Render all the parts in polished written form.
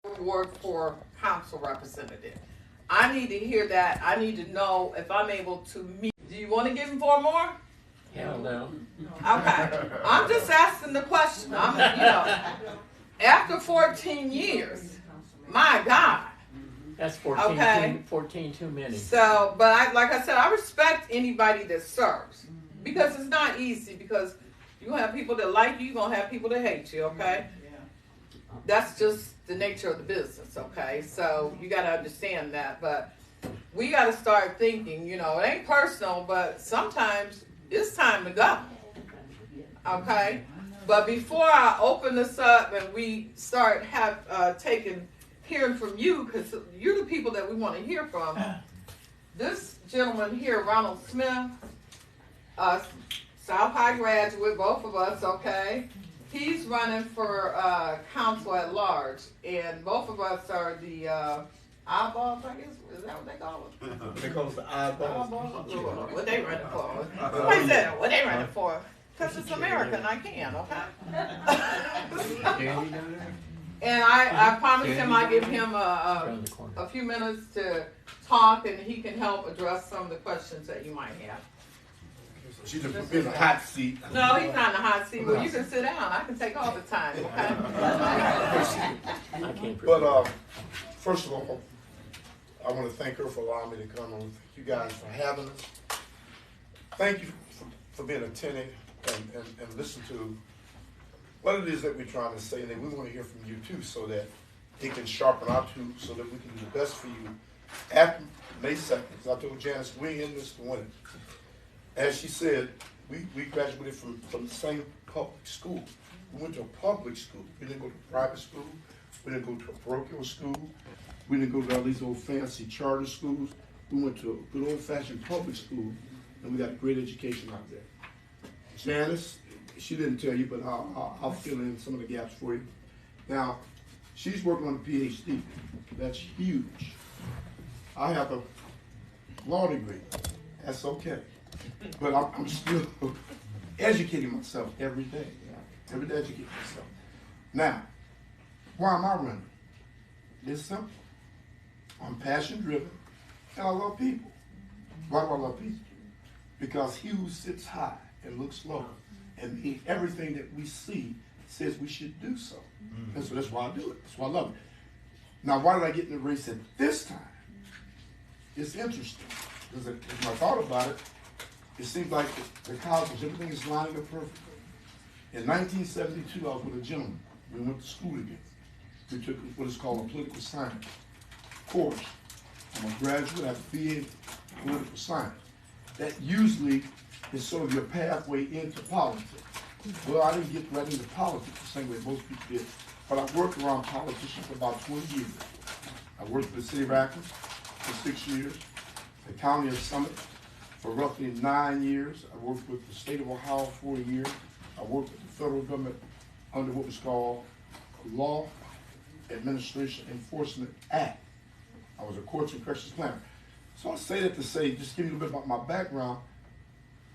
Award for council representative. I need to hear that. I need to know if I'm able to meet. Do you want to give him 4 more? Hell no. Okay. I'm just asking the question. After 14 years, my God. That's 14, Okay. 14 too many. So, but like I said, I respect anybody that serves because it's not easy because you're going to have people that like you, you're going to have people that hate you, okay? That's just the nature of the business, okay? So you got to understand that, but we got to start thinking, it ain't personal, but sometimes it's time to go, okay? But before I open this up and we start hearing from you, because you're the people that we want to hear from, this gentleman here, Ronald Smith, South High graduate, both of us, okay? He's running for council at large, and both of us are the eyeballs, I guess. Is that what they call it? They call us the eyeballs. What they running for? Somebody said, what they running for? Because it's American, I can, okay? And I promised him I'd give him a few minutes to talk, and he can help address some of the questions that you might have. She's in the hot seat. No, he's not in the hot seat. Well, you can sit down. I can take all the time, okay? But first of all, I want to thank her for allowing me to come on. Thank you guys for having us. Thank you for being attentive and listen to what it is that we're trying to say, and then we want to hear from you too, so that it can sharpen our tools, so that we can do the best for you after May 2nd. Because I told Janice, we're in this to win it. As she said, we graduated from the same public school. We went to a public school. We didn't go to a private school. We didn't go to a parochial school. We didn't go to all these old fancy charter schools. We went to a good old-fashioned public school, and we got a great education out there. Janice, she didn't tell you, but I'll fill in some of the gaps for you. Now, she's working on a PhD. That's huge. I have a law degree. That's okay. But I'm still educating myself every day. Every day educating myself. Now, why am I running? It's simple. I'm passion driven and I love people. Why do I love people? Because he who sits high and looks low, and everything that we see says we should do so. And so that's why I do it. That's why I love it. Now, why did I get in the race at this time? It's interesting. Because when I thought about it, it seems like the college, everything is lining up perfectly. In 1972, I was with a gentleman. We went to school together. We took what is called a political science course. I'm a graduate, I have a BA in political science. That usually is sort of your pathway into politics. Well, I didn't get right into politics the same way most people did, but I worked around politicians for about 20 years. I worked for the city of Akron for 6 years, the county of Summit for roughly 9 years. I worked with the state of Ohio for a year. I worked with the federal government under what was called Law Administration Enforcement Act. I was a courts and corrections planner. So I say that to say, just give you a little bit about my background.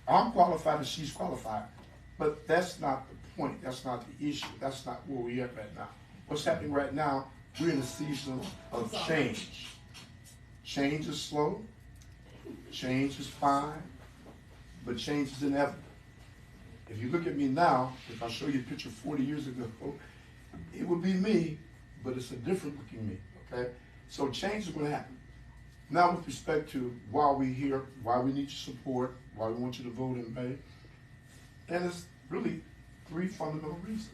I'm qualified and she's qualified, but that's not the point. That's not the issue. That's not where we're at right now. What's happening right now, we're in a season of change. Change is slow, change is fine, but change is inevitable. If you look at me now, if I show you a picture 40 years ago, it would be me, but it's a different looking me, okay? So change is going to happen. Now with respect to why we're here, why we need your support, why we want you to vote in May, and it's really 3 fundamental reasons.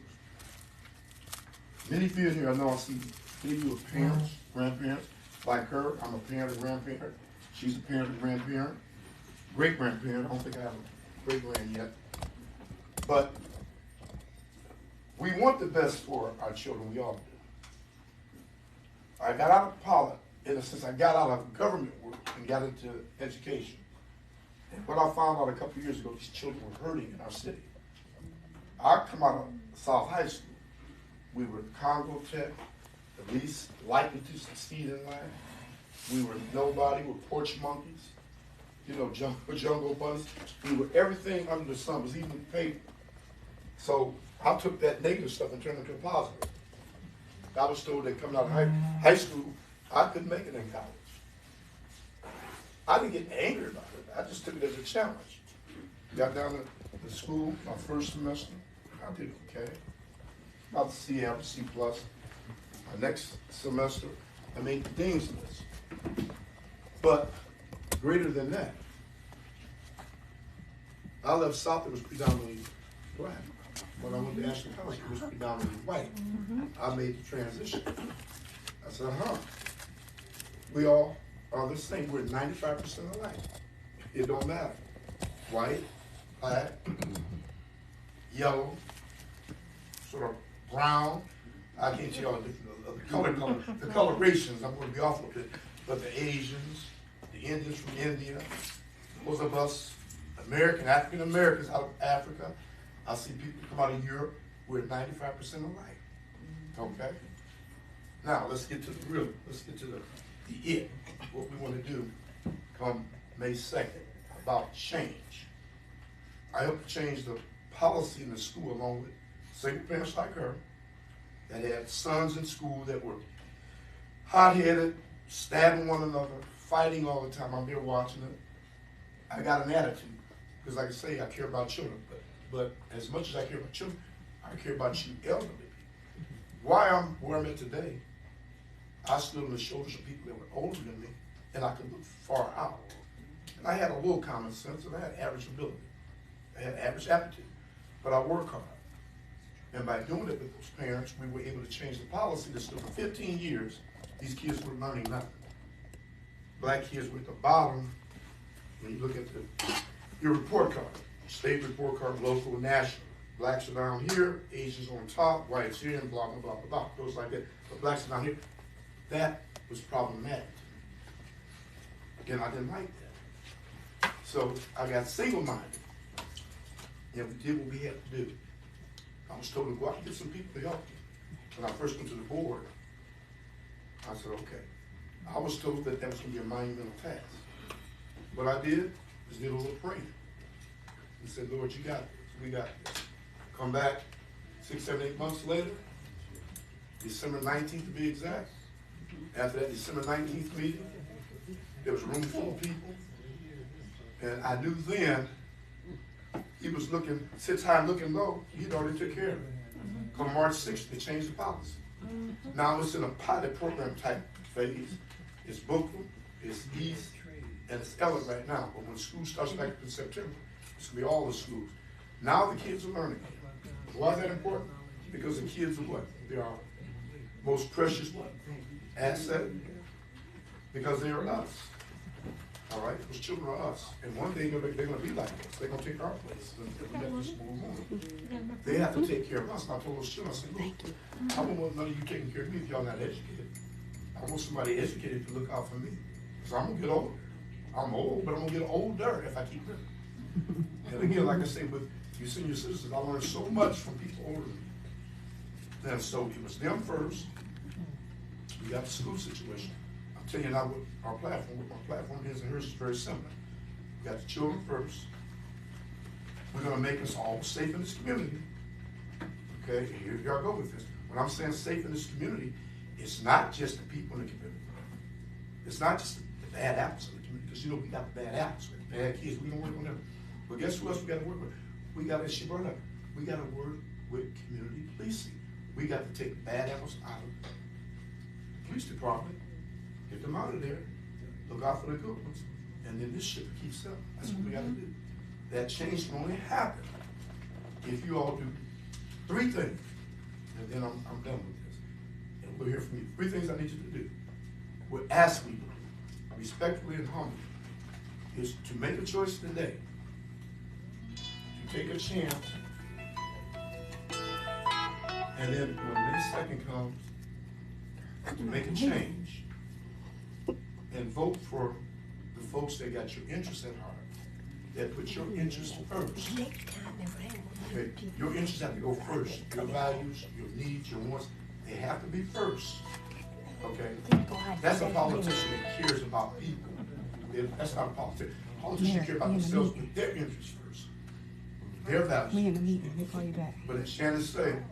Many of you in here, I know I see many of you are parents, grandparents. Like her, I'm a parent and grandparent. She's a parent and grandparent. Great-grandparent, I don't think I have a great-grand yet. But we want the best for our children, we all do. I got out of politics, in a sense, I got out of government work and got into education. And what I found out a couple of years ago, these children were hurting in our city. I come out of South High School. We were Congo Tech, the least likely to succeed in life. We were nobody, we were porch monkeys, jungle bunnies. We were everything under the sun, was even paper. So I took that negative stuff and turned it into a positive. I was told that coming out of high school, I couldn't make it in college. I didn't get angry about it. I just took it as a challenge. Got down to school, my first semester, I did okay. About C average, C plus. My next semester, I made the dean's list. But greater than that, I left South, it was predominantly black. When I went to Akron College, it was predominantly white. I made the transition. I said, we all are the same. We're 95% alike. It don't matter. White, black, yellow, sort of brown. I can't tell the colorations. I'm going to be off a bit. But the Asians, the Indians from India, those of us, African Americans out of Africa. I see people come out of Europe. We're 95% alike. Okay? Now, let's get to the real, let's get to the it, what we want to do come May 2nd about change. I hope to change the policy in the school along with single parents like her that had sons in school that were hot-headed, stabbing one another, fighting all the time. I'm there watching it. I got an attitude because, like I say, I care about children. But as much as I care about children, I care about you elderly people. Why I'm where I'm at today, I stood on the shoulders of people that were older than me, and I could look far out. And I had a little common sense, and I had average ability. I had average aptitude, but I work hard. And by doing it with those parents, we were able to change the policy that stood for 15 years. These kids were learning nothing. Black kids were at the bottom. When you look at your report card, state report card, local, national. Blacks are down here, Asians on top, whites here, and blah, blah, blah, blah, blah. Goes like that. But blacks are down here. That was problematic. Again, I didn't like that. So I got single-minded. And we did what we had to do. I was told to go out and get some people to help me. When I first went to the board, I said, okay. I was told that that was going to be a monumental task. What I did is did a little praying. And said, Lord, you got this. We got this. Come back 6, 7, 8 months later, December 19th to be exact. After that December 19th meeting, there was a room full of people. And I knew then he was looking, sits high and looking low. He'd already took care of it. Come March 6th, they changed the policy. Now it's in a pilot program type phase. It's Brooklyn, it's East, and it's Ellen right now. But when school starts back in September, it's going to be all the schools. Now the kids are learning. Why is that important? Because the kids are what? They are most precious what? Asset. Because they are us. All right? Those children are us. And one day they're going to be like us. They're going to take our place. If we let this move on. They have to take care of us. And I told those children, I said, look, I don't want none of you taking care of me if y'all not educated. I want somebody educated to look out for me. Because I'm going to get older. I'm old, but I'm going to get older if I keep living. And again, like I say, with you senior citizens, I learned so much from people older than me. And so it was them first. We got the school situation. I'm telling you now what our platform is, and hers is very similar. We got the children first. We're going to make us all safe in this community. Okay, and here I go with this. When I'm saying safe in this community, it's not just the people in the community. It's not just the bad apples in the community, because you know we got the bad apples, the bad kids. We don't work on them. But guess who else we got to work with? We got, as she brought up, we got to work with community policing. We got to take bad apples out of the police department, get them out of there, look out for the good ones, and then this ship keeps up. That's what we got to do. That change can only happen if you all do 3 things, and then I'm done with this. And we'll hear from you. 3 things I need you to do. We're asking you to do, respectfully and humbly, is to make a choice today, to take a chance, and then when May 2nd comes, to make a change and vote for the folks that got your interests at heart, that put your interests first. Okay, your interests have to go first. Your values, your needs, your wants, they have to be first. Okay? That's a politician that cares about people. That's not a politician. Politicians care about themselves with their interests first. Their values. We in the meeting. We'll call you back. But as Janice said,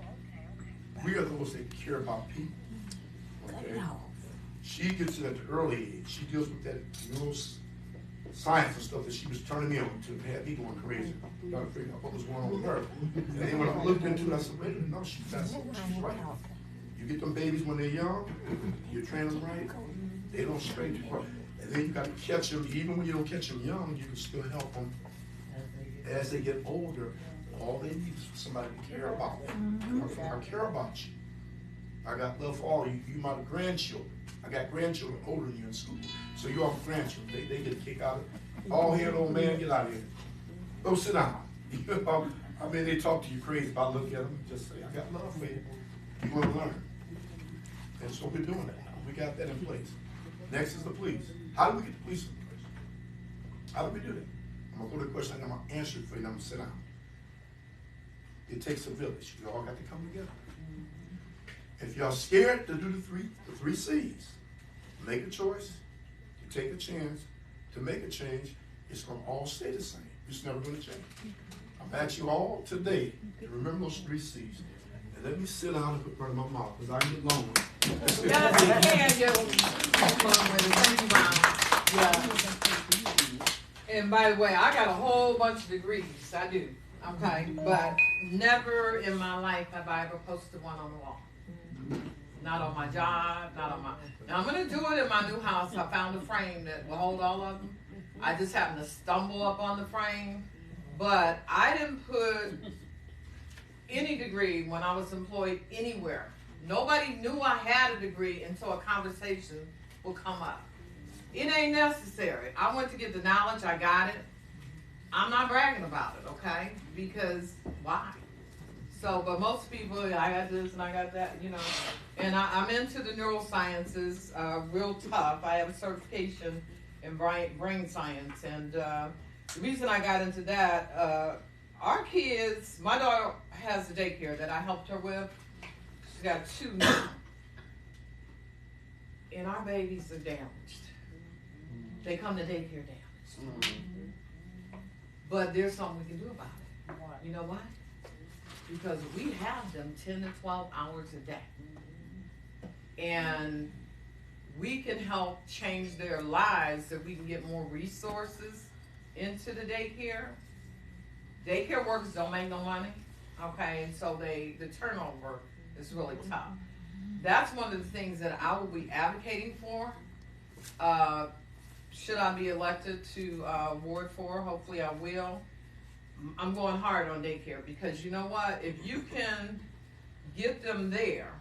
we are those that care about people. Okay? She gets it at the early age. She deals with that neuroscience and stuff that she was turning me on to have me going crazy. Trying to figure out what was going on with her. And then when I looked into it, I said, wait a minute, no, she's right. You get them babies when they're young, you train them right, they don't stray too far. And then you got to catch them, even when you don't catch them young, you can still help them as they get older. All they need is for somebody to care about them. I care about you. I got love for all you. You my grandchildren. I got grandchildren older than you in school. So you all grandchildren. They get a kick out of it. All head old man, get out of here. Go sit down. I mean, they talk to you crazy, but I look at them and just say, I got love for you. You want to learn. And so we're doing that now. We got that in place. Next is the police. How do we get the police in place? How do we do that? I'm going to go to the question and I'm going to answer it for you and I'm going to sit down. It takes a village. We all got to come together. If y'all scared to do the three C's, make a choice, you take a chance to make a change, it's going to all stay the same. It's never going to change. I'm asking you all today to remember those 3 C's. And let me sit down and put part of my mouth because I can get long. Yes, you can, Yeah. And by the way, I got a whole bunch of degrees. I do. Okay. But never in my life have I ever posted one on the wall. Not on my job, not on my... Now, I'm going to do it in my new house. I found a frame that will hold all of them. I just happened to stumble up on the frame. But I didn't put any degree when I was employed anywhere. Nobody knew I had a degree until a conversation would come up. It ain't necessary. I went to get the knowledge. I got it. I'm not bragging about it, okay? Because why? So, but most people, I got this and I got that, you know. And I'm into the neurosciences, real tough. I have a certification in brain science. And the reason I got into that, our kids, my daughter has a daycare that I helped her with. She's got 2 now. And our babies are damaged. They come to daycare damaged. But there's something we can do about it. You know why? Because we have them 10 to 12 hours a day. And we can help change their lives so we can get more resources into the daycare. Daycare workers don't make no money, okay? And so the turnover is really tough. That's one of the things that I will be advocating for. Should I be elected to Ward 4? Hopefully I will. I'm going hard on daycare because you know what? If you can get them there,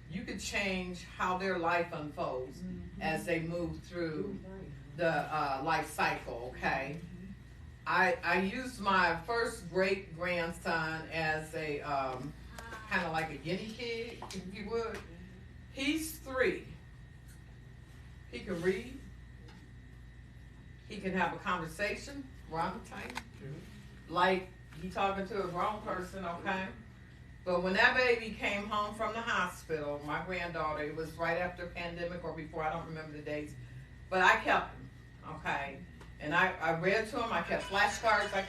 you could change how their life unfolds as they move through the life cycle, okay? I used my first great grandson as a kind of like a guinea pig, if you would. He's 3. He can read. He can have a conversation, rhyme time, like he talking to a grown person, okay? But when that baby came home from the hospital, my granddaughter, it was right after pandemic or before, I don't remember the dates, but I kept him, okay? And I read to him, I kept flashcards, I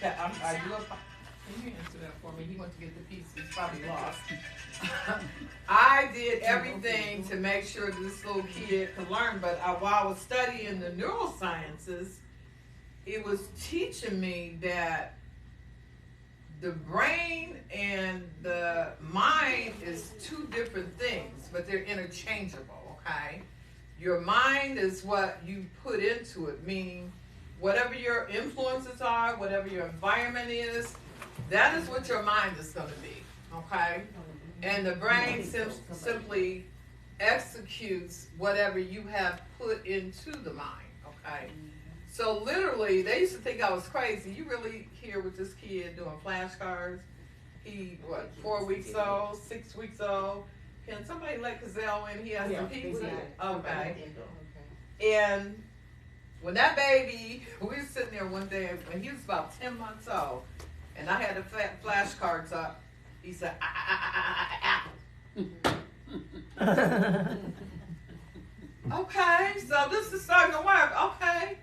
do a, can you answer that for me? He went to get the piece, he's probably lost. I did everything to make sure this little kid could learn, but while I was studying the neurosciences, it was teaching me that the brain and the mind is 2 different things, but they're interchangeable, okay? Your mind is what you put into it, meaning whatever your influences are, whatever your environment is, that is what your mind is going to be, okay? And the brain simply executes whatever you have put into the mind, okay? So literally, they used to think I was crazy. You really here with this kid doing flashcards. He, 4 weeks old, 6 weeks old. Can somebody let Gazelle in? He has some pizza. Okay. And when that baby, we were sitting there one day when he was about 10 months old, and I had the flashcards up. He said, okay, so this is starting to work. Okay.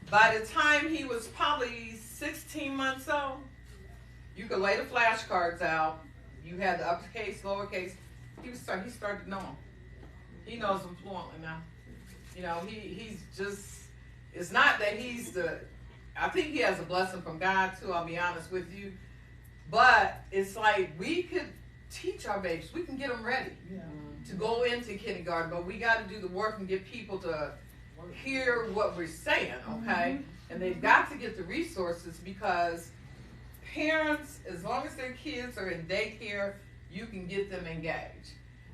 By the time he was probably 16 months old, you could lay the flashcards out. You had the uppercase, lowercase. He started to know them. He knows them fluently now. You know, he's just, it's not that I think he has a blessing from God too, I'll be honest with you. But it's like we could teach our babies, we can get them ready to go into kindergarten, but we got to do the work and get people to hear what we're saying, okay? And they've got to get the resources, because parents, as long as their kids are in daycare, you can get them engaged.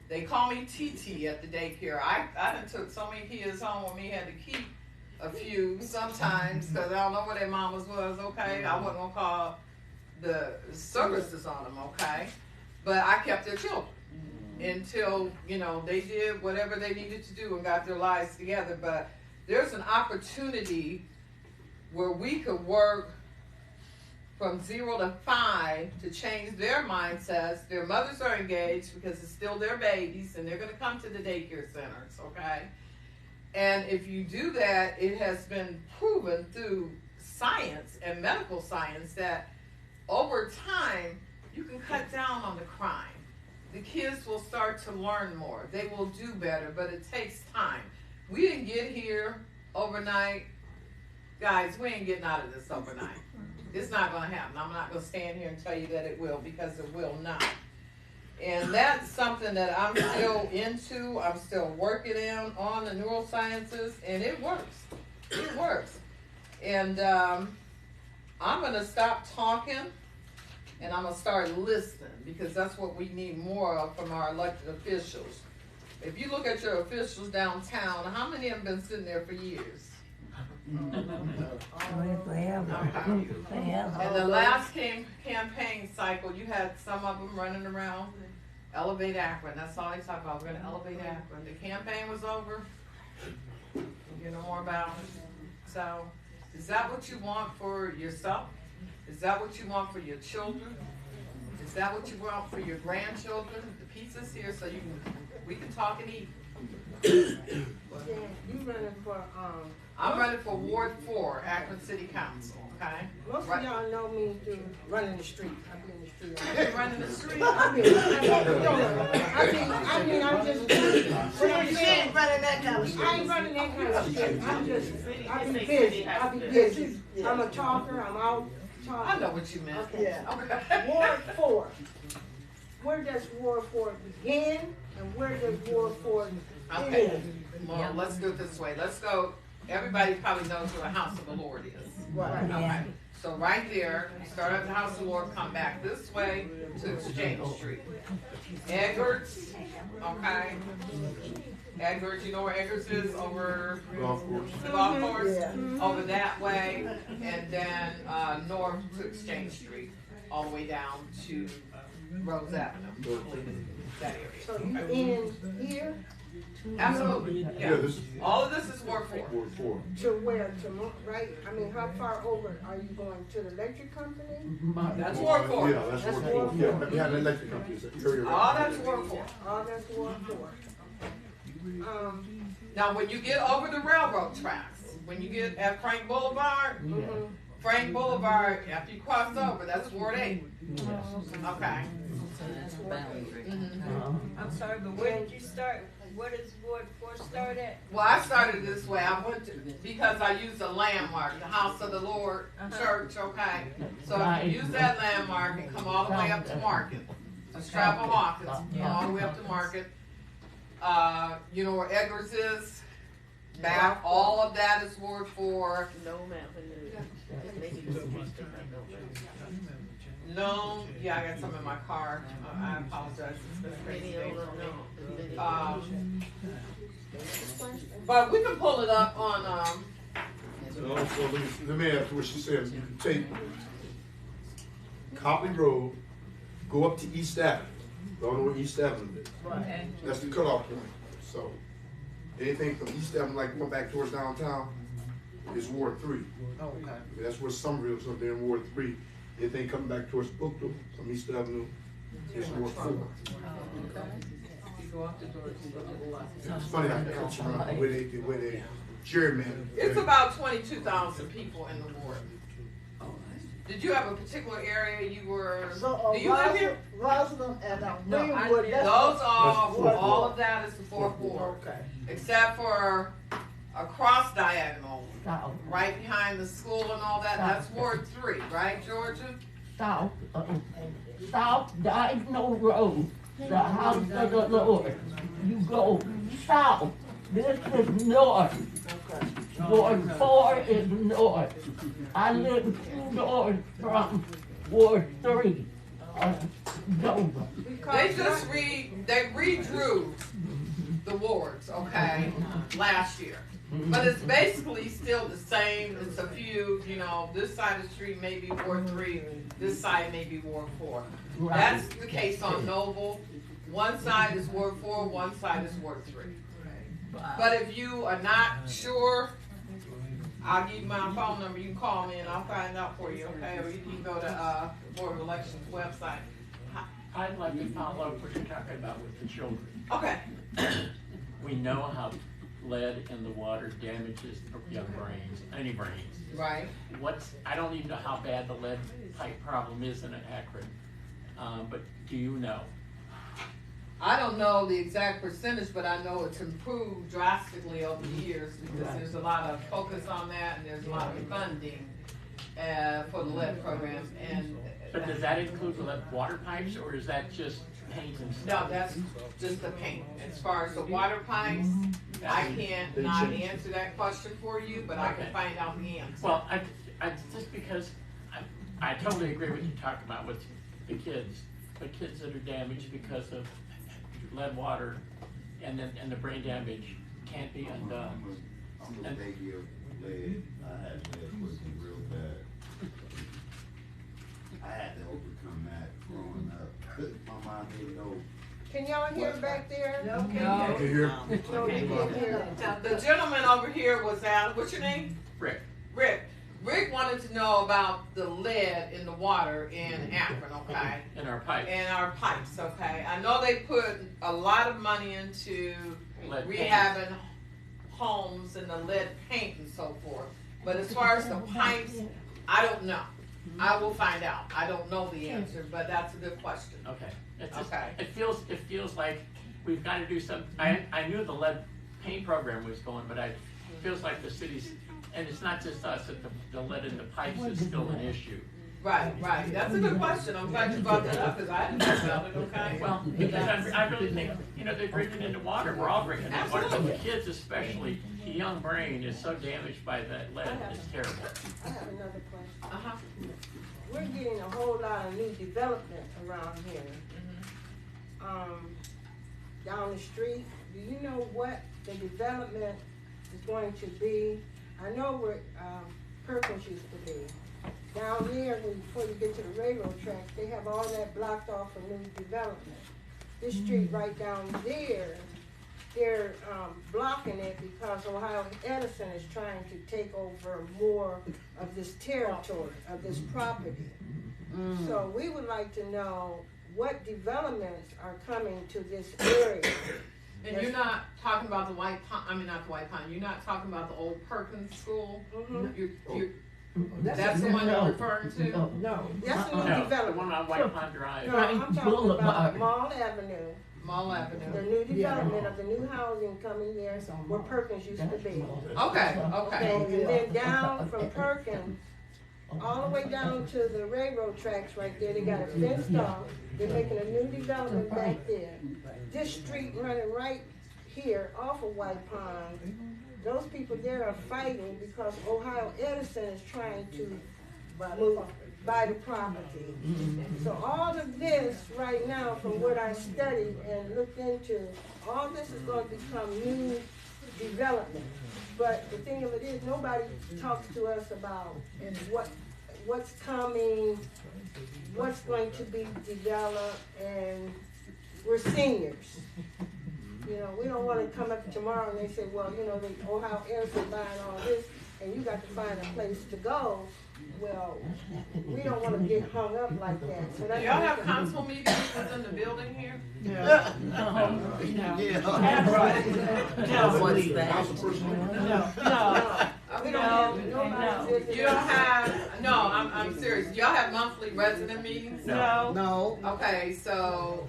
They call me TT at the daycare. I done took so many kids home with me, had to keep a few sometimes because I don't know where their mamas was, okay? I wasn't gonna call the services on them, okay? But I kept their children until, you know, they did whatever they needed to do and got their lives together. But there's an opportunity where we could work from 0 to 5 to change their mindsets. Their mothers are engaged because it's still their babies and they're going to come to the daycare centers, okay? And if you do that, it has been proven through science and medical science that over time, you can cut down on the crime. The kids will start to learn more. They will do better, but it takes time. We didn't get here overnight. Guys, we ain't getting out of this overnight. It's not going to happen. I'm not going to stand here and tell you that it will, because it will not. And that's something that I'm still into. I'm still working on the neurosciences, and it works. It works. And I'm going to stop talking, and I'm going to start listening, because that's what we need more of from our elected officials. If you look at your officials downtown, how many have been sitting there for years? In the last campaign cycle, you had some of them running around, elevate Akron. That's all they talk about. We're going to elevate Akron. The campaign was over. You know more about it. So, is that what you want for yourself? Is that what you want for your children? Is that what you want for your grandchildren? The pizza's here, so we can talk and eat. You running for I'm running for Ward 4, Akron City Council, okay? Most of y'all know me through running the street. I've been in the street. You've been running the street? I'm just. You ain't running that kind of street. I ain't running that kind of street. I be busy. I be busy. I'm a talker. I'm out talking. I know what you meant. Okay. Yeah. Okay. Ward 4. Where does Ward 4 begin, and where does Ward 4 Okay. end? Well, let's do it this way. Let's go. Everybody probably knows where the House of the Lord is. Right. Okay. So right there, start at the House of the Lord, come back this way to Exchange Street. Edgards, okay? Edgards, you know where Edgards is? Over Golf course. the golf course? Yeah. Over that way, and then north to Exchange Street, all the way down to Rose Avenue. That area. So you end here Absolutely. Yeah, Yeah. this is All of this is Ward 4. Ward 4. to where? Right? I mean, how far over are you going to the electric company? That's Ward 4. Yeah, that's That's Ward Ward 4. Yeah, four. behind the electric company. It's an area. All that's Ward 4. Oh, that's Ward 4. Now, when you get over the railroad tracks, when you get at Frank Boulevard, Frank Boulevard, after you cross over, that's Ward 8. Okay. I'm sorry, but where did you start? Where does Ward 4 start at? Well, I started this way. I went to, because I used a landmark, the House of the Lord Church, okay? So if you use that landmark and come all the way up to Market, just travel Hawkins, come all the way up to Market. You know where Edgards is? Back, all of that is Ward 4. No, ma'am. No, yeah, I got some in my car. I apologize. It's been a crazy day for me. But we can pull it up on, And also, let me ask what she said. You can take Copley Road, go up to East Avenue. Don't know where East Avenue is. right. That's the cutoff point. So anything from East Avenue, like going back towards downtown, is Ward 3. Okay. That's where Somerville's up there in Ward 3. Anything coming back towards Bookville from East Avenue is Ward 4. You go up the door, you go to the left. It's funny how it comes around where they gerrymander. It's about 22,000 people in the ward. Did you have a particular area you were? So, Do you live here? Roslyn and No, Greenwood, that's. Those are Ward. all of that is the fourth ward, Okay. except for across diagonal, South, right behind the school and all that. That's Ward 3, right, Georgia? south, South Diagonal Road, the house of the Lord. You go south, this is north. Okay. Ward 4 is north. I live 2 doors from Ward 3, Dover. They just they redrew the wards, okay, last year. But it's basically still the same. It's a few, you know, this side of the street may be Ward 3, this side may be Ward 4. That's the case on Noble. One side is Ward 4, one side is Ward 3. But if you are not sure, I'll give you my phone number. You can call me and I'll find out for you, okay? Or you can go to Board of Elections website. I'd like to follow up what you're talking about with the children. Okay. We know how lead in the water damages young brains, any brains. Right. I don't even know how bad the lead pipe problem is in Akron, but do you know? I don't know the exact percentage, but I know it's improved drastically over the years because there's a lot of focus on that and there's a lot of funding for the lead programs. But does that include the lead water pipes, or is that just paint and stuff? No, that's just the paint. As far as the water pipes, I can't not answer that question for you, but I can find out the answer. Well, I just because I totally agree with you talking about with the kids that are damaged because of lead water and the brain damage can't be undone. I'm a baby of lead. I had lead poisoning real bad. I had to overcome that growing up. My mom didn't know. Can y'all hear back there? No. I can hear. No, you can't hear. The gentleman over here was out. What's your name? Rick. Rick wanted to know about the lead in the water in Akron, okay? In our pipes. In our pipes, okay? I know they put a lot of money into Lead rehabbing homes and the lead paint and so forth. But as far as the pipes, I don't know. I will find out. I don't know the answer, but that's a good question. Okay. It's just, Okay. It feels like we've got to do something. I knew the lead paint program was going, but it feels like the city's, and it's not just us, that the lead in the pipes is still an issue. Right. That's a good question. I'm glad you brought that up because I didn't know about it, okay? Well, because I really think, they're drinking into water. We're all drinking into water, but the kids especially, the young brain is so damaged by that lead, it's terrible. I have another question. Uh-huh. We're getting a whole lot of new development around here. Down the street, do you know what the development is going to be? I know where Perkins used to be. Down there, before you get to the railroad tracks, they have all that blocked off for new development. This street right down there, they're blocking it because Ohio Edison is trying to take over more of this territory, of this property. So we would like to know what developments are coming to this area. And you're not talking about the White Pine, not the White Pine, you're not talking about the old Perkins School? That's the one you're referring to? No, that's a new No, the development. one on White Pond Drive. No, I'm talking about Mall Avenue, Mall the Avenue. new development of the new housing coming there where Perkins used to be. Okay. And then down from Perkins, all the way down to the railroad tracks right there, they got it fenced off. They're making a new development back there. This street running right here off of White Pond, those people there are fighting because Ohio Edison is trying to buy the property. So all of this right now, from what I studied and looked into, all this is going to become new development. But the thing of it is, nobody talks to us about what's coming, what's going to be developed, and we're seniors. We don't want to come up tomorrow and they say, well, the Ohio Edison buying all this, and you got to find a place to go. Well, we don't want to get hung up like that. So Do y'all have council meetings within the building here? Yeah. Council person. No. We don't No, have nobody no. visiting. You don't have, no, I'm serious. Y'all have monthly resident meetings? No, No, Okay, so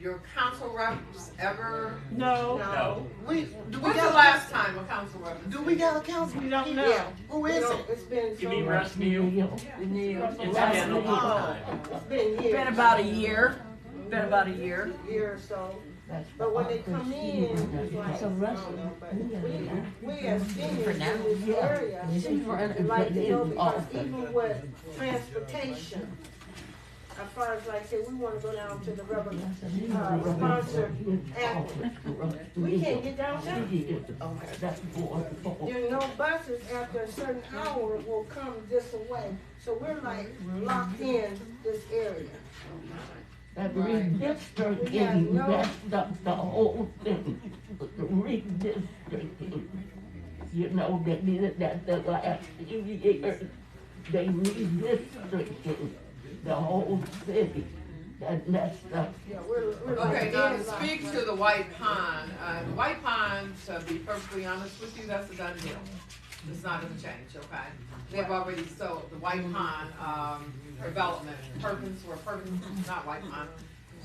your council reps ever? no, No. we When's the last time a council rep? do we got a council? we don't know. Yeah. Who We is don't- it? It's been so You mean long. Russ Neal? Neil. It's been a long time. It's been years. Been about a year, been about a year. Year or so. But when they come in, it's like, I don't know, but we as seniors in this area, like to know, because even with transportation, as far as like say, we wanna go down to the rubber, sponsor Akron. We can't get downtown. There's no buses after a certain hour will come this way, so we're like locked in this area. That redistricting messed up the whole thing. Redistricting. You know, they did it that the last few years. They redistricted the whole city. That messed up. Yeah, we're like Okay, now to deadlocked. speak to the White Pond, the White Pond, to be perfectly honest with you, that's a done deal. It's not gonna change, okay? They've already sold the White Pond, development, Perkins, not White Pond,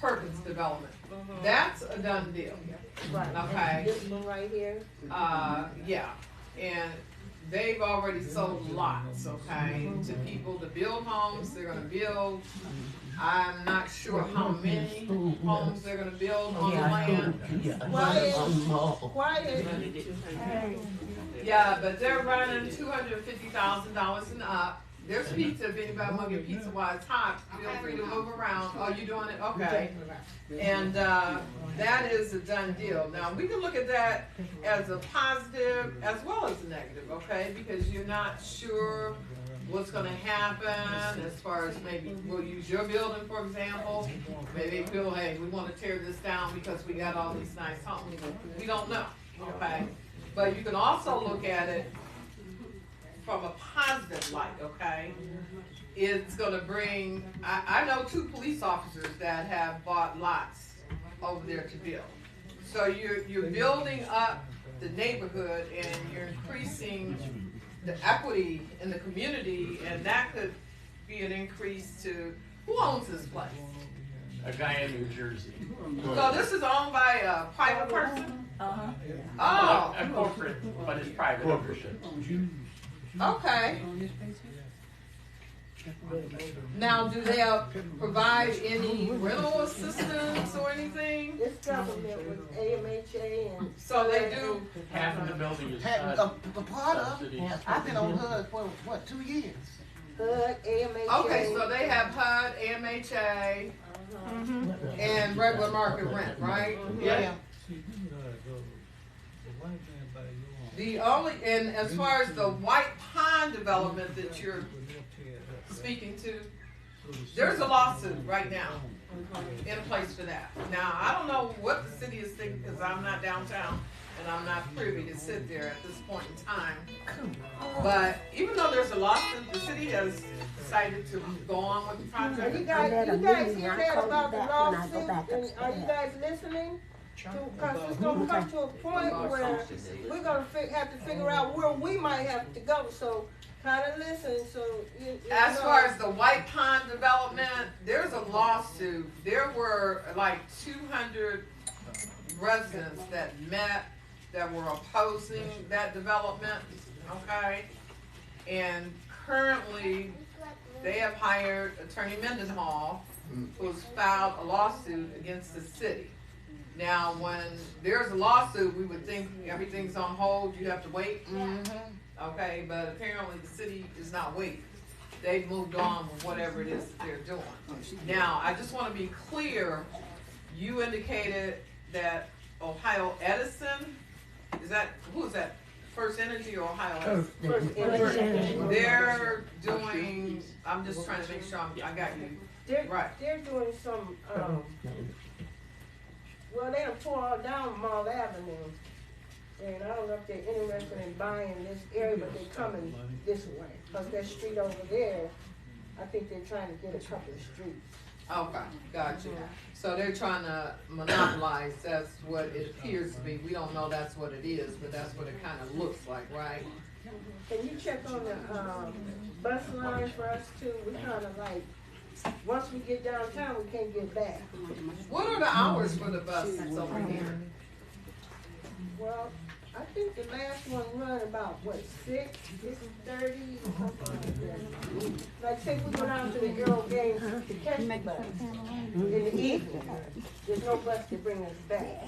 Perkins Development. That's a done deal, Right. okay? This one right here. Yeah, and they've already sold lots, okay, to people to build homes, they're gonna build. I'm not sure how many homes they're gonna build on the land. Quiet. Yeah, but they're running $250,000 and up. There's pizza, if anybody wanna get pizza while it's hot, feel free to move around. Oh, you doing it? Okay. And, that is a done deal. Now, we can look at that as a positive as well as a negative, okay? Because you're not sure what's gonna happen as far as maybe we'll use your building, for example. Maybe they feel, hey, we wanna tear this down because we got all these nice homes. We don't know, okay? But you can also look at it from a positive light, okay? It's gonna bring, I know 2 police officers that have bought lots over there to build. So you're building up the neighborhood and you're increasing the equity in the community, and that could be an increase to, who owns this place? A guy in New Jersey. So this is owned by a private person? Uh-huh. Oh, A corporate, but it's private ownership. okay. Now, do they provide any rental assistance or anything? This government with AMHA and. So they do, Half of the building is Had a part of. subsidies. I've been on HUD for what, 2 years? HUD, AMHA. okay, so they have HUD, AMHA, and regular market rent, right? Yeah. The only, and as far as the White Pond development that you're speaking to, there's a lawsuit right now in place for that. Now, I don't know what the city is thinking, because I'm not downtown and I'm not privy to sit there at this point in time. But even though there's a lawsuit, the city has decided to go on with the Are you project. guys hear that about the lawsuit, and are you guys listening? Cause it's gonna come to a point where we're gonna have to figure out where we might have to go, so kinda listen, so you As know. far as the White Pond development, there's a lawsuit. There were like 200 residents that met that were opposing that development, okay? And currently, they have hired Attorney Mendenhall, who's filed a lawsuit against the city. Now, when there's a lawsuit, we would think everything's on hold, you have to wait. Okay, but apparently the city is not waiting. They've moved on with whatever it is that they're doing. Now, I just want to be clear, you indicated that Ohio Edison, who is that? First Energy or Ohio Edison? They're doing, I'm just trying to make sure I got you. Right. They're doing some, well, they done tore all down Mall Avenue. And I don't know if they're interested in buying this area, but they're coming this way. Cause that street over there, I think they're trying to get a couple of streets. Okay, gotcha. So they're trying to monopolize, that's what it appears to be. We don't know that's what it is, but that's what it kind of looks like, right? Can you check on the, bus lines for us too? We kinda like, once we get downtown, we can't get back. What are the hours for the buses over here? Well, I think the last one run about, what, 6:30, something like that. Like, say we go down to the Earl game to catch the bus in the evening. There's no bus to bring us back.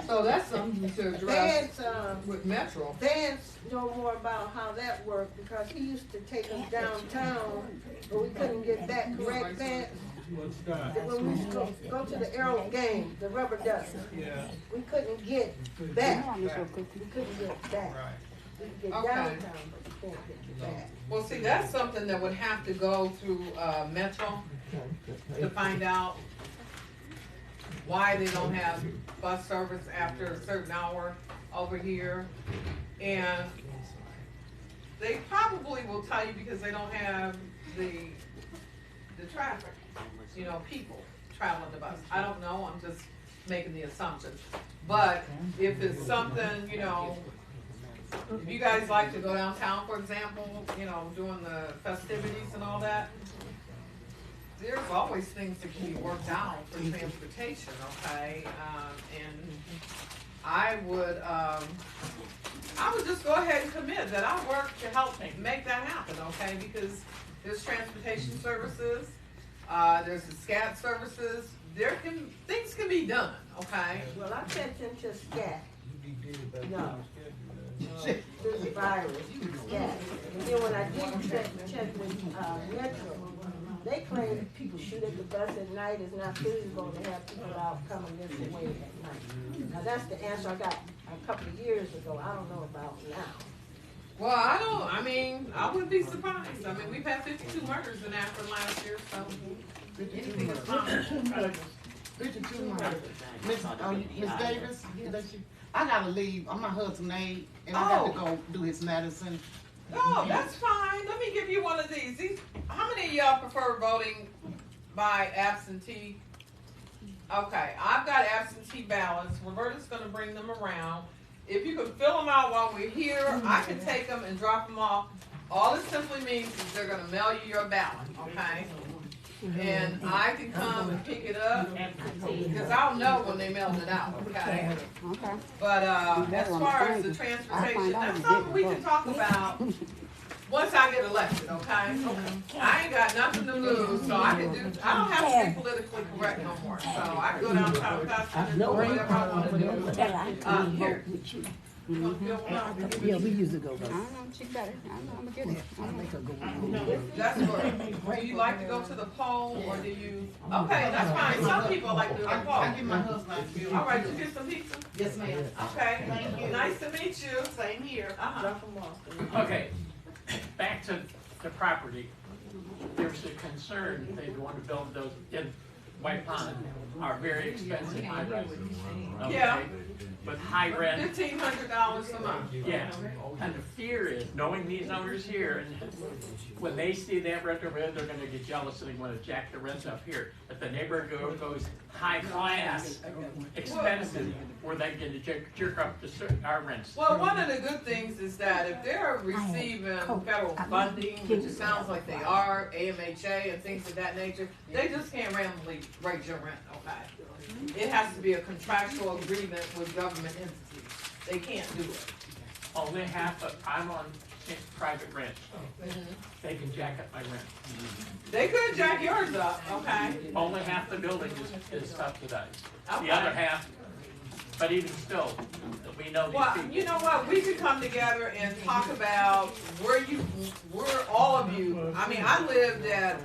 So that's something to address with Metro. Vance know more about how that worked because he used to take us downtown, but we couldn't get back, correct, Vance? That when we used to go to the Arrow game, the rubber duck, we couldn't get back. We couldn't get back. We could get downtown, but we can't get back. Well, see, that's something that would have to go through Metro to find out why they don't have bus service after a certain hour over here. And they probably will tell you because they don't have the traffic, you know, people traveling the bus. I don't know, I'm just making the assumption. But if it's something, you know, if you guys like to go downtown, for example, you know, doing the festivities and all that, there's always things that can be worked out for transportation, okay? And I would just go ahead and commit that I'll work to help make that happen, okay? Because there's transportation services, there's the SCAT services, things can be done, okay? Well, I sent him to SCAT. No. Through the virus, SCAT. And then when I did check with Metro, they claim that people shoot at the bus at night. It's not feasible to have people out coming this way at night. Now, that's the answer I got a couple of years ago. I don't know about now. Well, I wouldn't be surprised. I mean, we've had 52 murders in Akron last year, so anything is possible. 52 murders. Miss Davis, I gotta leave. I'm my husband's aide, and I got to go do his medicine. Oh, that's fine. Let me give you one of these. How many of y'all prefer voting by absentee? Okay, I've got absentee ballots. Roberta's gonna bring them around. If you can fill them out while we're here, I can take them and drop them off. All it simply means is they're gonna mail you your ballot, okay? And I can come and pick it up, because I'll know when they mailed it out, okay? But as far as the transportation, that's something we can talk about once I get elected, okay? I ain't got nothing to lose, so I don't have to be politically correct no more. So I can go downtown and do whatever I want to do. Here. You wanna fill one out? Yeah, we usually go. I don't know, she better. I don't know, I'm gonna get it. I'll make her go. That's what, do you like to go to the poll, or do you, okay, that's fine, some people like to do the I poll. get my husband. All right, you get some pizza? Yes, ma'am. Okay, Thank you. nice to meet you. Same here. Drop them off. Okay, back to the property. There's a concern they want to build those in White Pond are very expensive high rises. Okay? Yeah. With high rent. $1,500 a month. Yeah, and the fear is, knowing these owners here, and when they see that rent over there, they're gonna get jealous and they wanna jack the rents up here. But the neighborhood goes high class, expensive, where they get to jerk up our rents. Well, one of the good things is that if they're receiving federal funding, which it sounds like they are, AMHA and things of that nature, they just can't randomly raise your rent, okay? It has to be a contractual agreement with government entities. They can't do it. Only half of, I'm on private rent, they can jack up my rent. They could jack yours up, okay? Only half the building is subsidized. Okay. The other half, but even still, we know these Well, people. you know what, we could come together and talk about where all of you, I mean, I lived at,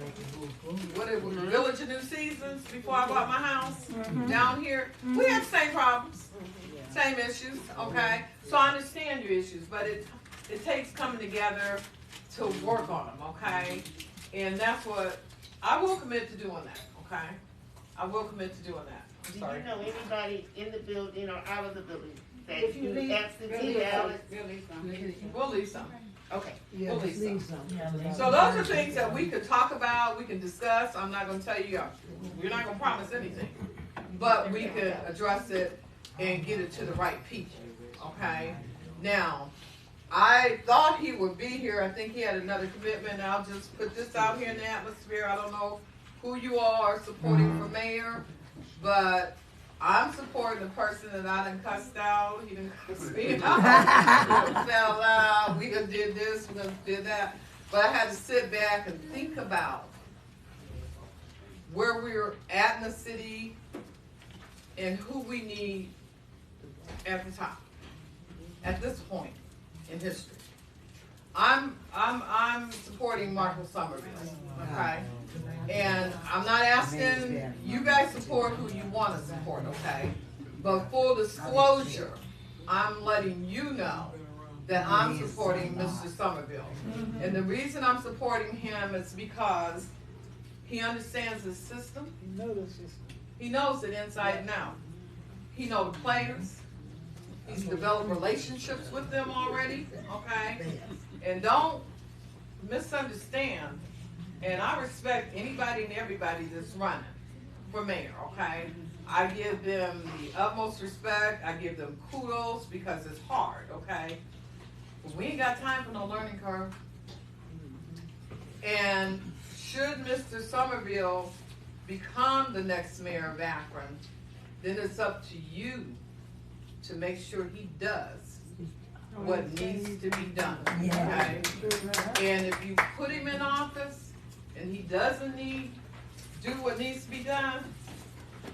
Village of New Seasons before I bought my house, down here. We have the same problems, same issues, okay? So I understand your issues, but it takes coming together to work on them, okay? And that's what, I will commit to doing that, okay? I will commit to doing that. I'm Do sorry. you know anybody in the building or out of the building that If you do leave- absentee ballots? We'll leave some. Okay. Yeah, We'll just leave leave some. some. So those are things that we could talk about, we can discuss. I'm not gonna tell you, we're not gonna promise anything. But we could address it and get it to the right people, okay? Now, I thought he would be here. I think he had another commitment. I'll just put this out here in the atmosphere. I don't know who you all are supporting for mayor, but I'm supporting the person that I done cussed out. He done cussed me out. Fell out. We done did this, we done did that. But I had to sit back and think about where we're at in the city and who we need at the top, at this point in history. I'm supporting Marco Somerville, okay? And I'm not asking you guys support who you want to support, okay? But full disclosure, I'm letting you know that I'm supporting Mr. Somerville. And the reason I'm supporting him is because he understands the system. He knows it inside and out. He knows the players. He's developed relationships with them already, okay? And don't misunderstand. And I respect anybody and everybody that's running for mayor, okay? I give them the utmost respect. I give them kudos because it's hard, okay? But we ain't got time for no learning curve. And should Mr. Somerville become the next mayor of Akron, then it's up to you to make sure he does what needs to be done, okay? And if you put him in office and he doesn't do what needs to be done,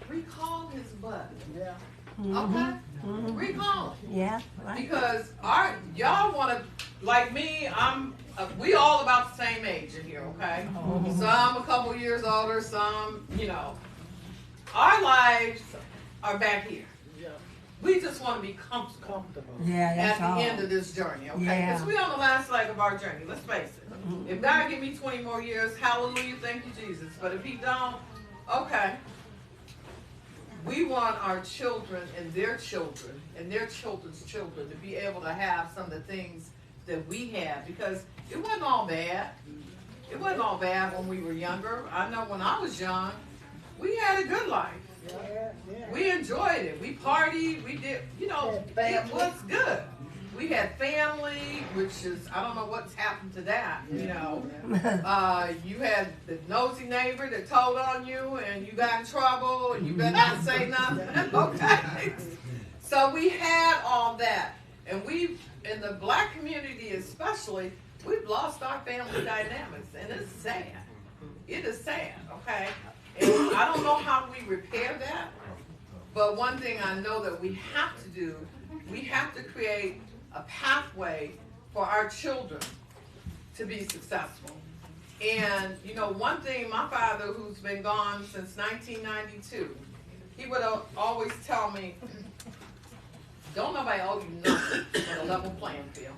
recall his butt. Yeah. Okay? Recall him. Yeah, right. Because y'all wanna, like me, we all about the same age in here, okay? Some a couple years older, some, our lives are back here. We just want to be comfortable Yeah, at that's the all. end of this journey, okay? Yeah. Because we on the last leg of our journey, let's face it. If God give me 20 more years, hallelujah, thank you, Jesus. But if he don't, okay. We want our children and their children and their children's children to be able to have some of the things that we had, because it wasn't all bad. It wasn't all bad when we were younger. I know when I was young, we had a good life. We enjoyed it. We partied. We did, it was good. We had family, which is, I don't know what's happened to that, You had the nosy neighbor that told on you and you got in trouble and you better not say nothing, okay? So we had all that. And we, in the black community especially, we've lost our family dynamics, and it's sad. It is sad, okay? And I don't know how we repair that, but one thing I know that we have to do, we have to create a pathway for our children to be successful. And, one thing, my father, who's been gone since 1992, he would always tell me, don't nobody owe you nothing but a level playing field.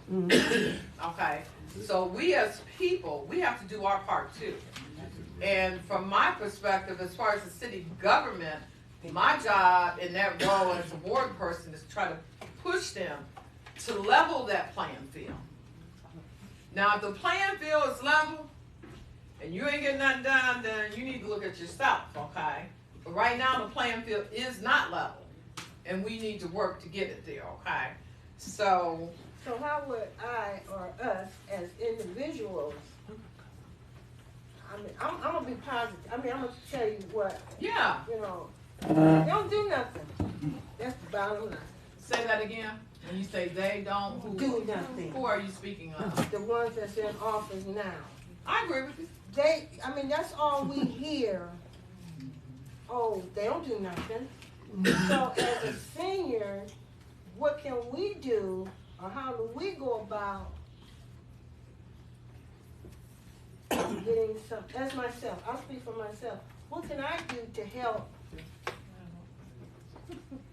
Okay? So we as people, we have to do our part too. And from my perspective, as far as the city government, my job in that role as a ward person is to try to push them to level that playing field. Now, if the playing field is level and you ain't getting nothing done, then you need to look at yourself, okay? But right now, the playing field is not level, and we need to work to get it there, okay? So how would I or us as individuals, I'm gonna be positive. I'm gonna tell you what. Yeah. Don't do nothing. That's the bottom line. Say that again. When you say they don't, do nothing. Who are you speaking of? The ones that's in office now. I agree with you. That's all we hear. Oh, they don't do nothing. So as a senior, what can we do, or how do we go about getting some, as myself, I'll speak for myself, what can I do to help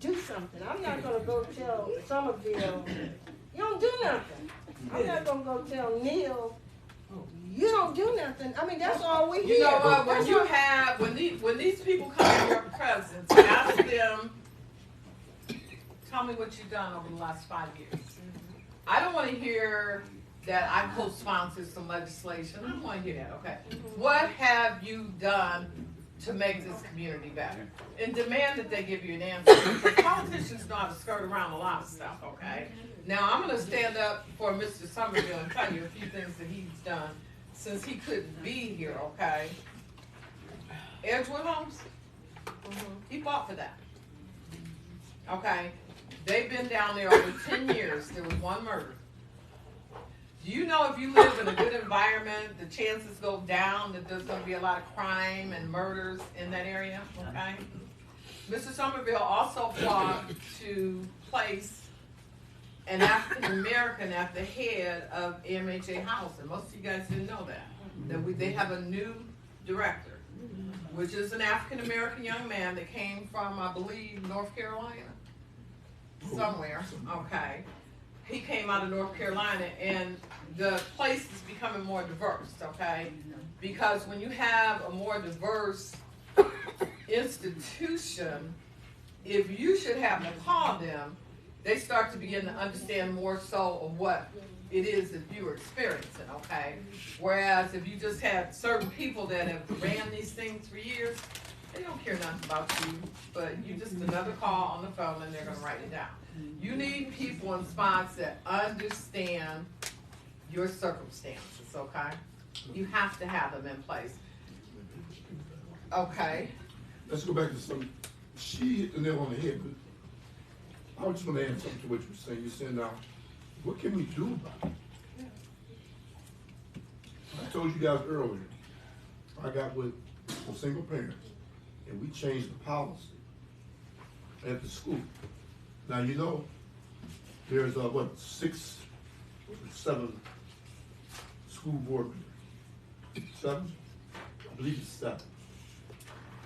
do something? I'm not gonna go tell Somerville, you don't do nothing. I'm not gonna go tell Neil, you don't do nothing. That's all we hear. You know what, when these people come in your presence, ask them, tell me what you've done over the last 5 years. I don't wanna hear that I co-sponsored some legislation. I want to hear that, okay? What have you done to make this community better? And demand that they give you an answer. Because politicians know how to skirt around a lot of stuff, okay? Now, I'm going to stand up for Mr. Somerville and tell you a few things that he's done since he couldn't be here, okay? Edgewood Homes, he fought for that, okay? They've been down there over 10 years. There was one murder. Do you know if you live in a good environment, the chances go down that there's going to be a lot of crime and murders in that area, okay? Mr. Somerville also fought to place an African American at the head of MHA Housing. Most of you guys didn't know that they have a new director, which is an African American young man that came from, I believe, North Carolina, somewhere, okay. He came out of North Carolina, and the place is becoming more diverse, okay? Because when you have a more diverse institution, if you should have to call them, they start to begin to understand more so of what it is that you're experiencing, okay? Whereas if you just had certain people that have ran these things for years, they don't care nothing about you, but you just another call on the phone and they're gonna write it down. You need people in spots that understand your circumstances, okay? You have to have them in place. Okay. Let's go back to something. She hit the nail on the head, but I just want to add something to what you were saying. You said, now, what can we do about it? I told you guys earlier, I got with some single parents, and we changed the policy at the school. Now, you know, there's, 6 or 7 school board members. 7? I believe it's 7.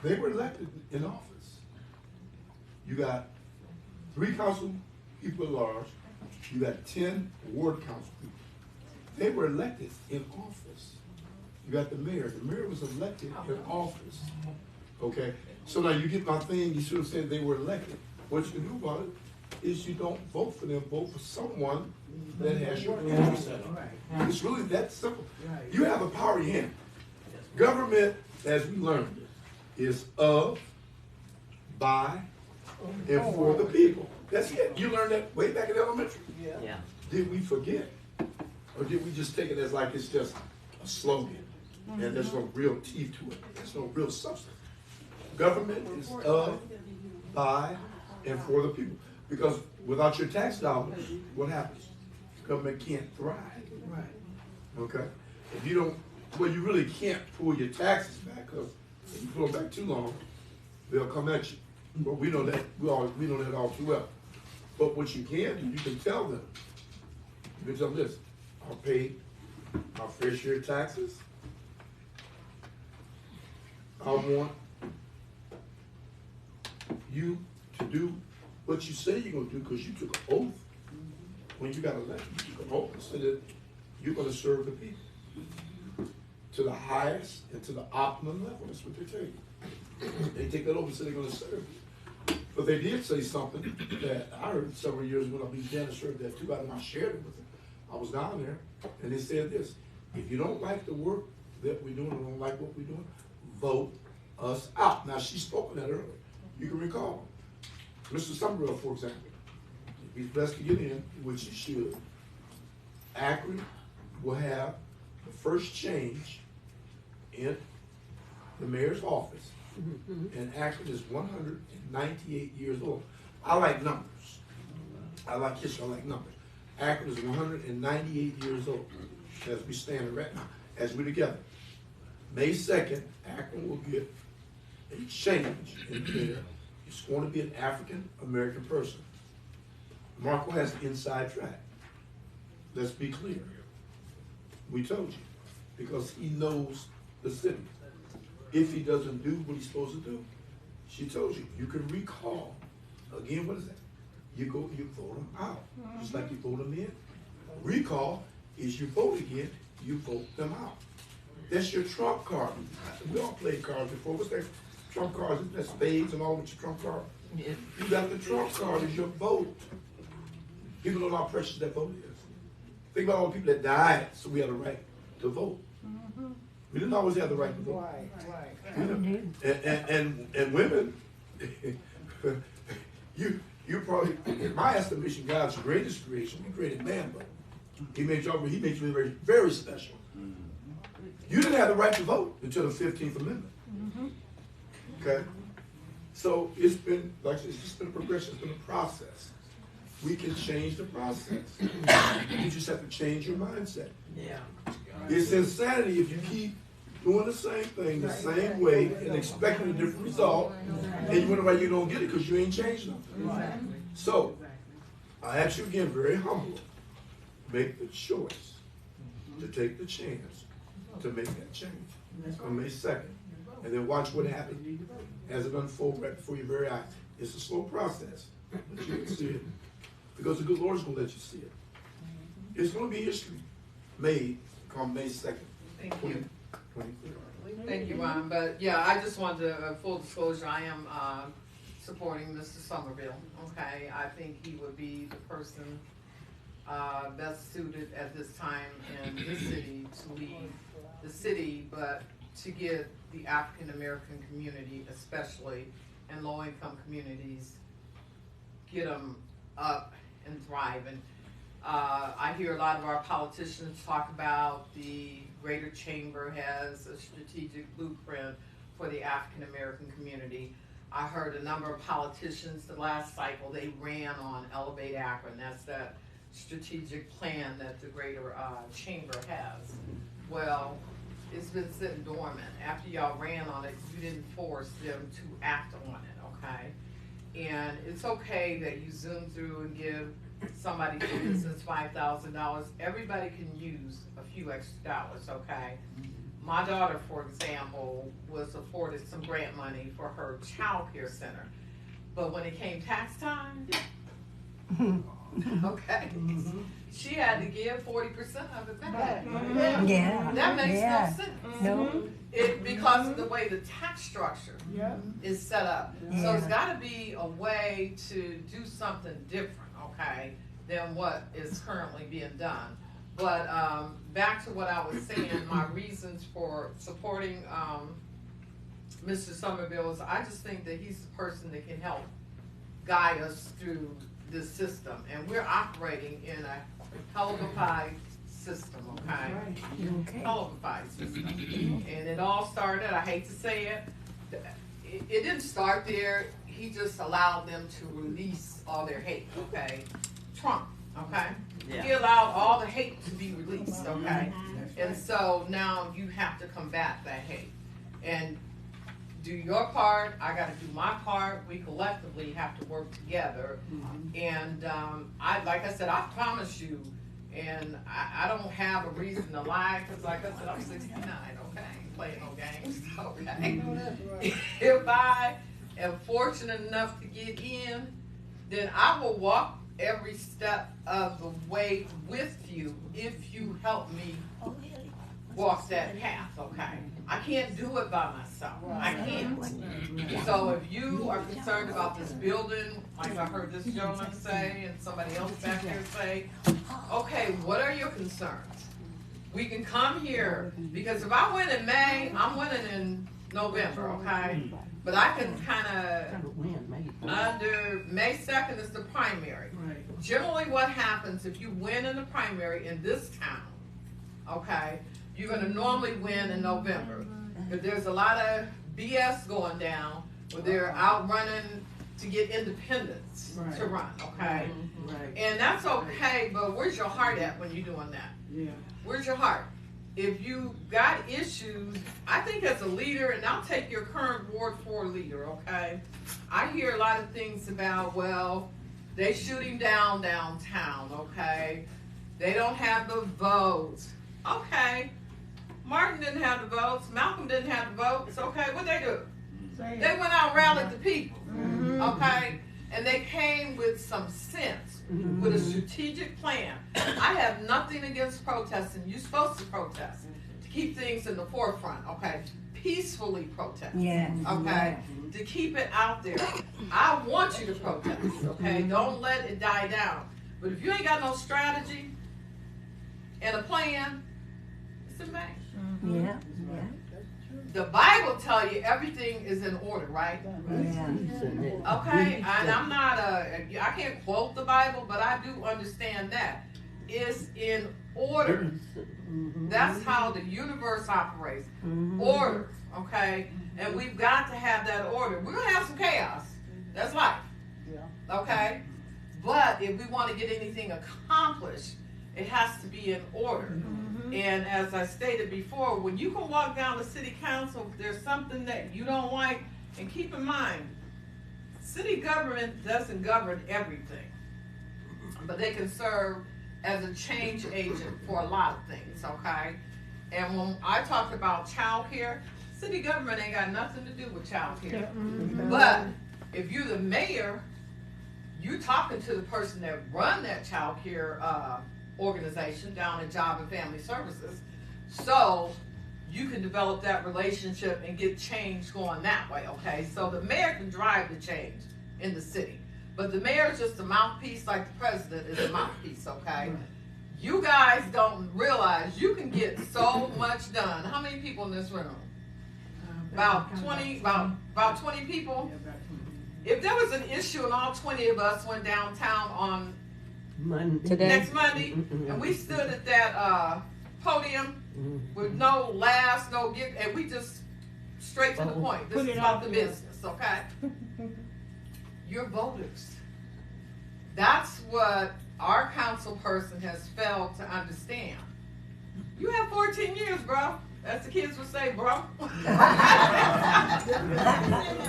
They were elected in office. You got 3 council people at large. You got 10 ward council people. They were elected in office. You got the mayor. The mayor was elected in office. Okay? So now you get my thing. You should have said they were elected. What you can do about it is you don't vote for them. Vote for someone that has your interest in it. It's really that simple. You have a power in your hand. Government, as we learned, is of, by, and for the people. That's it. You learned that way back in elementary. Yeah. Did we forget? Or did we just take it as like it's just a slogan and there's no real teeth to it? There's no real substance. Government is of, by, and for the people. Because without your tax dollars, what happens? Government can't thrive. Right. Okay? If you don't, well, you really can't pull your taxes back, because if you pull them back too long, they'll come at you. But we know that, we know that all too well. But what you can do, you can tell them, you can tell them this: I'll pay my fair share of taxes. I want you to do what you say you're going to do, because you took an oath when you got elected. You took an oath and said that you're going to serve the people to the highest and to the optimum level. That's what they tell you. They take that oath and say they're going to serve you. But they did say something that I heard several years ago. I mean, Janice heard that too. I shared it with them. I was down there, and they said this: if you don't like the work that we're doing, or don't like what we're doing, vote us out. Now, she spoke on that earlier. You can recall Mr. Somerville, for example. If he's blessed to get in, which he should, Akron will have the first change in the mayor's office. And Akron is 198 years old. I like numbers. I like history. I like numbers. Akron is 198 years old as we stand right now, as we're together. May 2nd, Akron will get a change in there. It's going to be an African American person. Marco has the inside track. Let's be clear. We told you, because he knows the city. If he doesn't do what he's supposed to do, she told you, you can recall. Again, what is that? You vote him out, just like you vote him in. Recall is you vote again, you vote them out. That's your trump card. We all played cards before. What's that? Trump cards, isn't that spades and all with your trump card? Yeah. You got the trump card as your vote. People don't know how precious that vote is. Think about all the people that died so we had a right to vote. We didn't always have the right to vote. Right. You know? And women, you probably, in my estimation, God's greatest creation, He created man, but He made you very, very special. You didn't have the right to vote until the 15th Amendment. Okay? So it's been, like I said, it's just been a progression, it's been a process. We can change the process. You just have to change your mindset. Yeah. It's insanity if you keep doing the same thing the same way and expecting a different result, and you wonder why you don't get it because you ain't changed nothing. So, I ask you again, very humble, make the choice to take the chance to make that change on May 2nd. And then watch what happens as it unfolds right before your very eyes. It's a slow process, but you can see it because the good Lord's going to let you see it. It's going to be history made come May 2nd. Thank you. 2023. Thank you, Ron. But yeah, I just wanted to, full disclosure, I am supporting Mr. Somerville. Okay, I think he would be the person best suited at this time in this city to lead the city, but to get the African American community, especially and low income communities, get them up and thriving. I hear a lot of our politicians talk about the Greater Chamber has a strategic blueprint for the African American community. I heard a number of politicians the last cycle, they ran on Elevate Akron. That's that strategic plan that the Greater Chamber has. Well, it's been sitting dormant. After y'all ran on it, you didn't force them to act on it, okay? And it's okay that you zoom through and give somebody for business $5,000. Everybody can use a few extra dollars, okay? My daughter, for example, was afforded some grant money for her child care center. But when it came tax time, okay, she had to give 40% of it back. Yeah. That makes Yeah. no sense. No. Because of the way the tax structure is set up. So it's gotta be a way to do something different, okay, than what is currently being done. But back to what I was saying, my reasons for supporting Mr. Somerville is I just think that he's the person that can help guide us through this system. And we're operating in a hell-of-a-pie system, okay? Hell-of-a-pie system. And it all started, I hate to say it, it didn't start there. He just allowed them to release all their hate, okay? Trump, okay? He allowed all the hate to be released, okay? And so now you have to combat that hate. And do your part, I gotta do my part. We collectively have to work together. And like I said, I promise you, and I don't have a reason to lie, because like I said, I'm 69, okay? Ain't playing no games, okay? If I am fortunate enough to get in, then I will walk every step of the way with you if you help me walk that path, okay? I can't do it by myself. I can't. So if you are concerned about this building, like I heard this gentleman say and somebody else back there say, okay, what are your concerns? We can come here, because if I win in May, I'm winning in November, okay? But I can kind of, under May 2nd is the primary. Generally what happens if you win in the primary in this town, okay, you're going to normally win in November. But there's a lot of BS going down where they're out running to get independents to run, okay? And that's okay, but where's your heart at when you're doing that? Where's your heart? If you got issues, I think as a leader, and I'll take your current Ward 4 leader, okay? I hear a lot of things about, well, they shoot him down downtown, okay? They don't have the votes. Okay. Martin didn't have the votes. Malcolm didn't have the votes. Okay, what'd they do? They went out and rallied the people. Okay? And they came with some sense, with a strategic plan. I have nothing against protesting. You're supposed to protest to keep things in the forefront, okay? Peacefully protest. Okay? To keep it out there. I want you to protest, okay? Don't let it die down. But if you ain't got no strategy, and a plan, it's in vain. Yeah, The Bible tell you everything is in order, right? yeah. Okay, and I'm not I can't quote the Bible, but I do understand that. It's in order. That's how the universe operates. Order, okay? And we've got to have that order. We're going to have some chaos. That's life. Okay? But if we want to get anything accomplished, it has to be in order. And as I stated before, when you can walk down the city council, if there's something that you don't like, and keep in mind, city government doesn't govern everything, but they can serve as a change agent for a lot of things, okay? And when I talked about child care, city government ain't got nothing to do with child care. But if you're the mayor, you talking to the person that run that child care organization down at Job and Family Services, so you can develop that relationship and get change going that way, okay? So the mayor can drive the change in the city, but the mayor is just a mouthpiece like the president is a mouthpiece, okay? You guys don't realize you can get so much done. How many people in this room? About 20 people. If there was an issue and all 20 of us went downtown on next Monday, and we stood at that podium with no laughs, no give, and we just straight to the point. This is about the business, okay? Your voters. That's what our council person has failed to understand. You have 14 years, bro. As the kids would say, bro.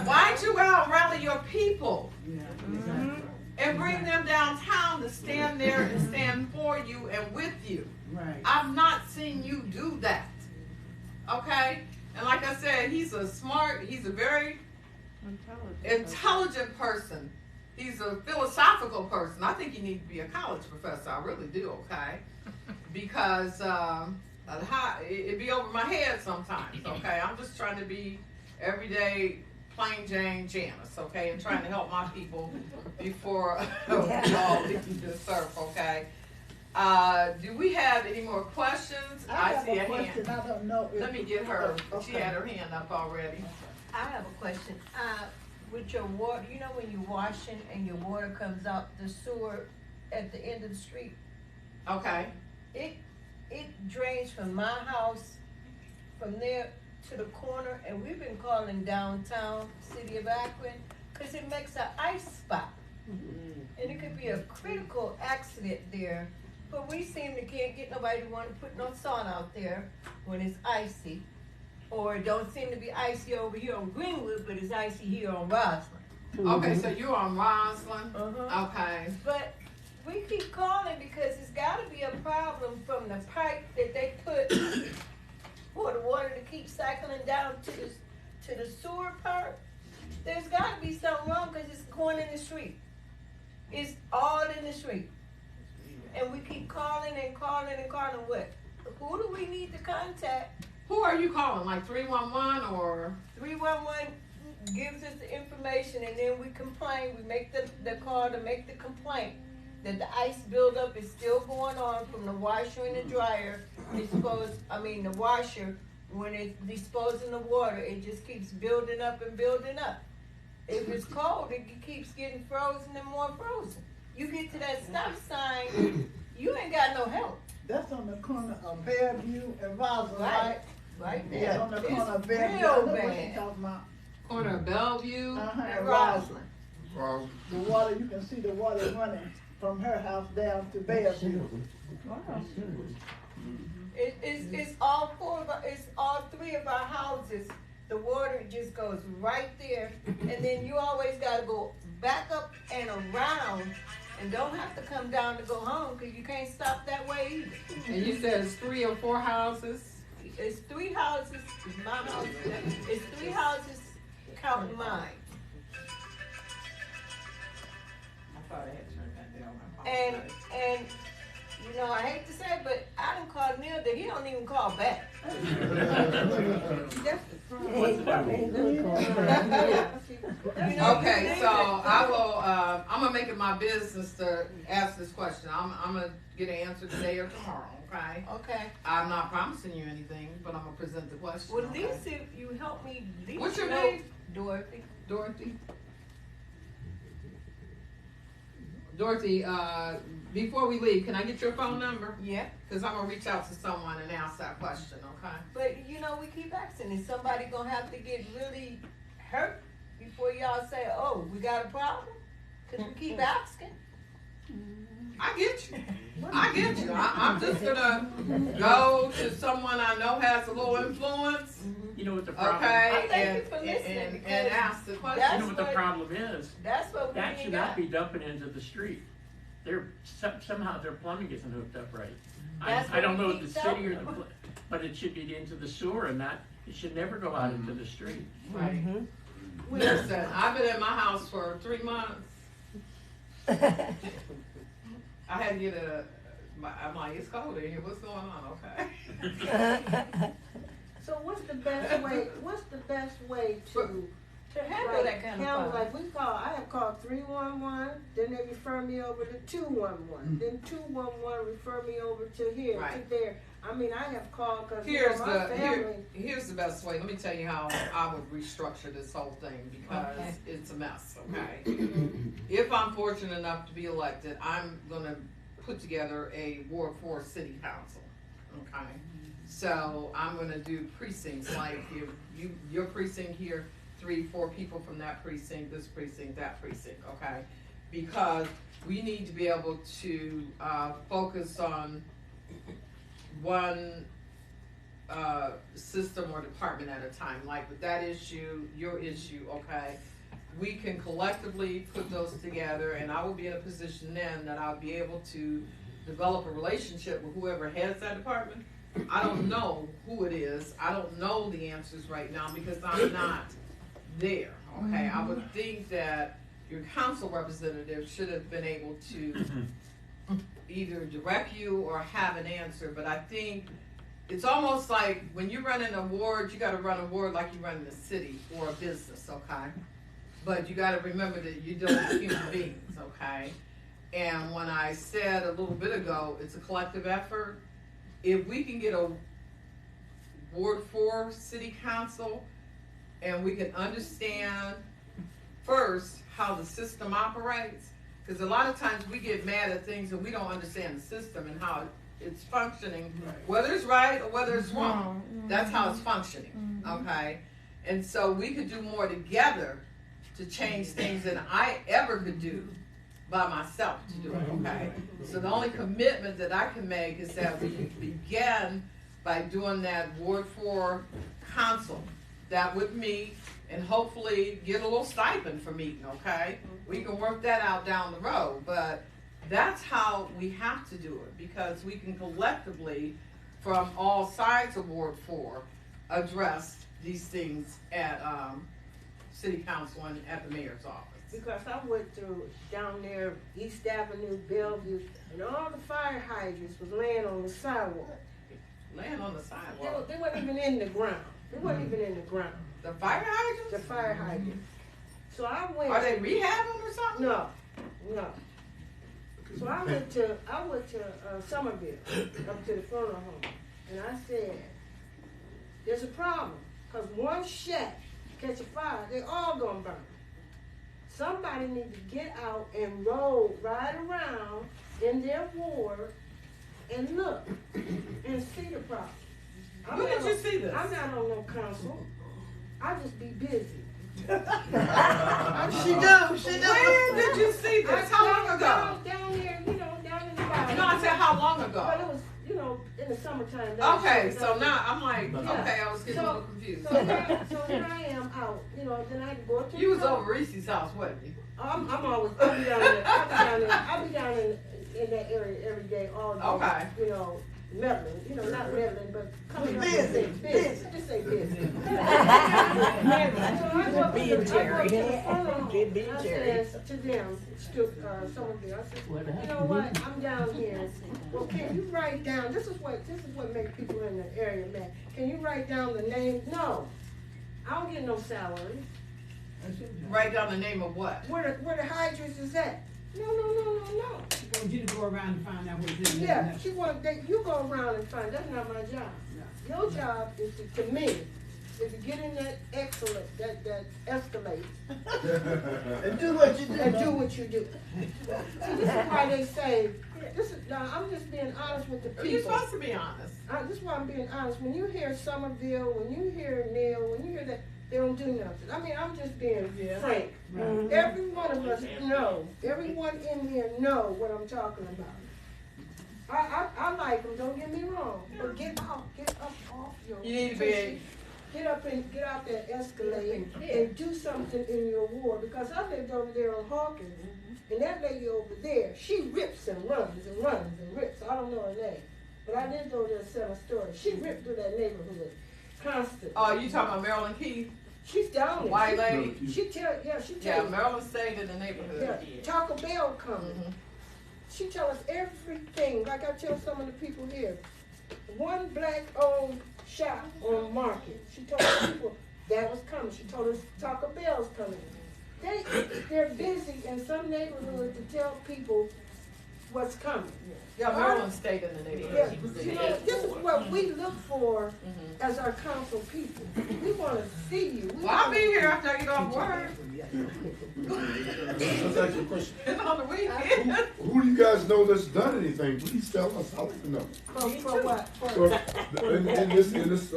Why don't you go out and rally your people and bring them downtown to stand there and stand for you and with you? Right. I've not seen you do that. Okay? And like I said, he's a very intelligent person. He's a philosophical person. I think he needs to be a college professor. I really do, okay? Because it'd be over my head sometimes, okay? I'm just trying to be everyday plain Jane Janice, okay? And trying to help my people before we all leave this earth, okay? Do we have any more questions? I see a hand. I don't know. Let me get her. She had her hand up already. I have a question. With your water, you know when you're washing and your water comes out the sewer at the end of the street? Okay. It drains from my house, from there to the corner, and we've been calling downtown city of Akron, because it makes an ice spot. And it could be a critical accident there, but we seem to can't get nobody to want to put no sun out there when it's icy. Or it don't seem to be icy over here on Greenwood, but it's icy here on Roslyn. Okay, so you're on Roslyn? Okay. But we keep calling because it's got to be a problem from the pipe that they put for the water to keep cycling down to the sewer part. There's got to be something wrong because it's going in the street. It's all in the street. And we keep calling and calling and calling. What? Who do we need to contact? Who are you calling? Like 311 or? 311 gives us the information, and then we complain. We make the call to make the complaint that the ice buildup is still going on from the washer and the dryer. The washer, when it's disposing the water, it just keeps building up and building up. If it's cold, it keeps getting frozen and more frozen. You get to that stop sign, you ain't got no help. That's on the corner of Bellevue and Roslyn, right? Right there. Yeah, on the corner of Bellevue. Real I know what bad. you're talking about. Corner of Bellevue And Roslyn. The water, you can see the water running from her house down to Bellevue. It's all three of our houses. The water just goes right there, and then you always got to go back up and around, and don't have to come down to go home because you can't stop that way either. And you said it's 3 or 4 houses? It's 3 houses. My house. It's 3 houses counting mine. I thought I had turned that down. And you know, I hate to say it, but I done called Neil that he don't even call back. Okay, so I will I'm gonna make it my business to ask this question. I'm gonna get an answer today or tomorrow, okay? Okay. I'm not promising you anything, but I'm gonna present the question. Well, at okay? least if you help me, at least What's your know- name? Dorothy. Dorothy, before we leave, can I get your phone number? Yeah. Cause I'm gonna reach out to someone and ask that question, okay? But you know, we keep asking, is somebody gonna have to get really hurt before y'all say, oh, we got a problem? Cause we keep asking. I get you. I'm just gonna go to someone I know has a little influence, You know what the problem? okay? I thank you for listening, and because ask the question. You know what the problem is? That's what we That need should to not be dumping into the street. Somehow their plumbing isn't hooked up right. That's I don't what know we if the keep city or telling them. but it should be into the sewer and not, it should never go out into the street. Right. Listen, I've been in my house for 3 months. I had to get I'm like, it's cold in here, what's going on, okay? So what's the best way, to handle that kind of handle, problem. like I have called 311, then they refer me over to 211, then 211 refer me over to here, Right. to there. I mean, I have called because Here's my family. here's the best way. Let me tell you how I would restructure this whole thing because Okay. it's a mess, okay? If I'm fortunate enough to be elected, I'm gonna put together a Ward 4 City Council, okay? So I'm gonna do precincts, like your precinct here, 3-4 people from that precinct, this precinct, that precinct, okay? Because we need to be able to focus on one system or department at a time. Like with that issue, your issue, okay? We can collectively put those together, and I will be in a position then that I'll be able to develop a relationship with whoever heads that department. I don't know who it is. I don't know the answers right now because I'm not there, okay? I would think that your council representative should have been able to either direct you or have an answer, but I think it's almost like when you're running a ward, you gotta run a ward like you run in a city or a business, okay? But you gotta remember that you're dealing with human beings, okay? And when I said a little bit ago, it's a collective effort. If we can get a Ward 4 City Council and we can understand first how the system operates, because a lot of times we get mad at things and we don't understand the system and how it's functioning, whether it's right or whether it's wrong. That's how it's functioning, okay? And so we could do more together to change things than I ever could do by myself to do it, okay? So the only commitment that I can make is that we begin by doing that Ward 4 Council that would meet and hopefully get a little stipend for meeting, okay? We can work that out down the road, but that's how we have to do it because we can collectively, from all sides of Ward 4, address these things at City Council and at the mayor's office. Because I went through down there, East Avenue, Bellevue, and all the fire hydrants was laying on the sidewalk. Laying on the sidewalk. They weren't even in the ground. They weren't even in the ground. The fire hydrants? The fire hydrants. So I went. Are they rehabbing or something? No. So I went to Somerville, up to the funeral home, and I said, "There's a problem, cause one shack catch a fire, they all gonna burn. Somebody need to get out and ride around in their ward and look and see the problem." When did you see this? I'm not on no council. I just be busy. She do. When did you see this? How long ago? Down there, down in the valley. No, I said how long ago? But it was, in the summertime. Okay, so now I'm like, okay, I was getting a little confused. So here I am out, then I go up to You was over Reese's house, wasn't you? I'm always, I'll be down there. I'll be down in that area every day, all day. Okay. Meddling, not meddling, but coming up and say business. Just say business. Being Jerry. I said to them, some of them, I said, you know what, I'm down here. Well, can you write down, this is what makes people in the area mad. Can you write down the name? No, I don't get no salary. Write down the name of what? Where the hydrants is at. No. She wants you to go around and find out what it is. Yeah, she want that you go around and find. That's not my job. Your job is to me, is to get in that excellent, that escalate. And do what you do. And do what you do. See, this is why they say, now I'm just being honest with the people. You're supposed to be honest. This is why I'm being honest. When you hear Somerville, when you hear Neil, when you hear that, they don't do nothing. I mean, I'm just being frank. Right. Every one of us know, everyone in here know what I'm talking about. I like them, don't get me wrong, but get up off your. You need to be. Get up and get out that escalator and do something in your ward, because I lived over there on Hawkins, and that lady over there, she rips and runs and runs and rips. I don't know her name, but I lived over there 7 stories. She ripped through that neighborhood constantly. Oh, you talking about Marilyn Keith? She's down there. White lady? She tell Yeah, you. Marilyn stayed in the neighborhood. Yeah, Taco Bell coming. She tell us everything, like I tell some of the people here. One black-owned shop on Market. She told the people that was coming. She told us Taco Bell's coming. They're busy in some neighborhoods to tell people what's coming. Yeah, Marilyn stayed in the Yeah, neighborhood. you know, this is what we look for as our council people. We want to see you. Well, I'll be here after I get off work. Let's ask you a question. And on the weekend. Who do you guys know that's done anything? Please tell us. I like to know. For what? In this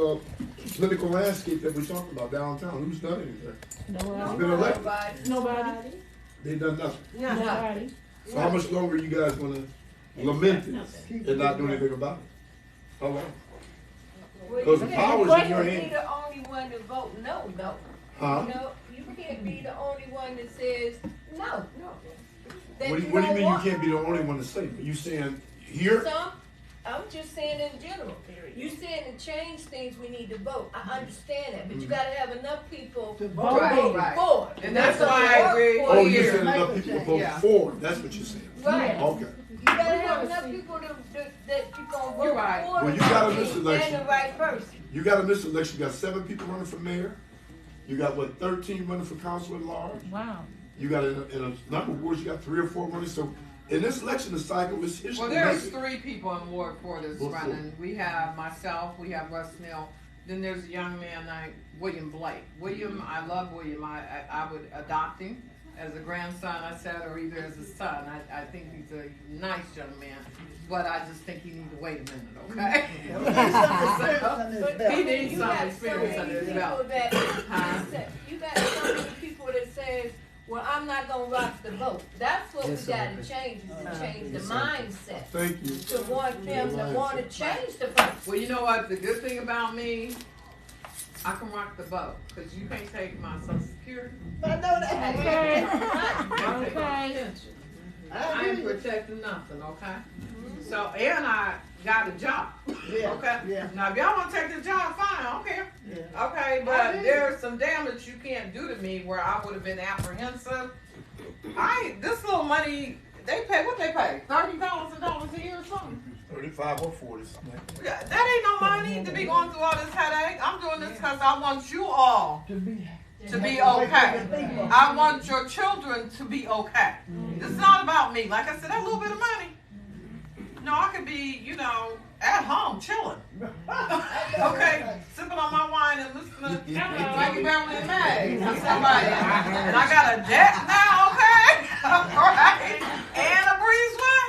political landscape that we're talking about downtown, who's done anything? Nobody. Been elected. Nobody. They done nothing. Nobody. So how much longer you guys gonna lament this and not do anything about it? How long? Well, Because you the can't power's in your be hand. the only one to vote no. Huh? You know, you can't be the only one that says no. That What do you don't mean want. you can't be the only one to say? You saying here? I'm just saying in general. You saying to change things, we need to vote. I understand that, but you gotta have enough people to vote Right. for. And that's why I agree. Oh, you Here. said enough people vote Yeah. for. That's what you're saying. Right. Okay. You gotta have enough people that you gonna vote You're right. for Well, you gotta the miss right election. and the right person. You got in this election, you got 7 people running for mayor. You got 13 running for council at large. Wow. You got in a number of wards, you got 3 or 4 running. So in this election, the cycle is history. Well, there's 3 people in Ward 4 that's Ward 4. running. We have myself, we have Russ Neal, then there's a young man named William Blake. William, I love William. I would adopt him as a grandson, I said, or either as a son. I think he's a nice young man, but I just think he needs to wait a minute, okay? He needs some experience under his belt. You got so many people that says, well, I'm not gonna rock the boat. That's what we gotta change, is to change the mindset. Thank you. To want them to wanna change the boat. Well, you know what? The good thing about me, I can rock the boat, because you can't take my Social Security. I know that. Okay. You can't take my Okay. pension. I ain't protecting nothing, okay? So, and I got a job, Yeah, okay? yeah. Now, if y'all want to take the job, fine, I don't care. Yeah. Okay, but there's some damage you can't do to me where I would have been apprehensive. This little money, they pay, what they pay? $30,000 a year or something? 35 or 40. Yeah, that ain't no money to be going through all this headache. I'm doing this because I want you all to be okay. I want your children to be okay. This is not about me. Like I said, that little bit of money. No, I could be, at home chilling. Okay, sipping on my wine and listening to Frankie Beverly and Mags or somebody. And I got a deck now, okay? All right. And a breezeway.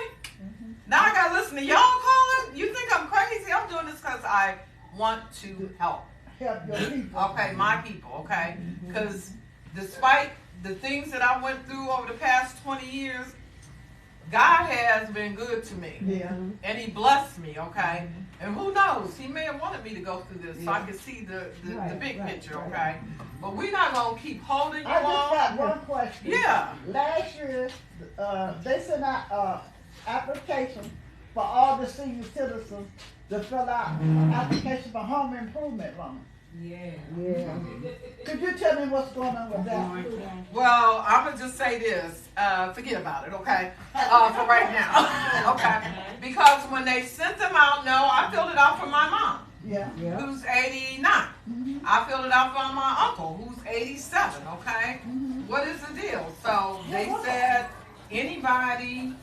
Now I gotta listen to y'all calling. You think I'm crazy? I'm doing this because I want to help. Help your people. Okay, my people, okay? Because despite the things that I went through over the past 20 years, God has been good to me. Yeah. And he blessed me, okay? And who knows, he may have wanted me to go through this so I could see the big picture, okay? But we're not going to keep holding you I just on. got one question. Yeah. Last year, they sent out application for all the senior citizens to fill out application for home improvement loan. Yeah. Could you tell me what's going on with that? Well, I'm going to just say this. Forget about it, okay? For right now, okay? Because when they sent them out, no, I filled it out for my mom, Yeah. who's 89. I filled it out for my uncle, who's 87, okay? What is the deal? So they said anybody,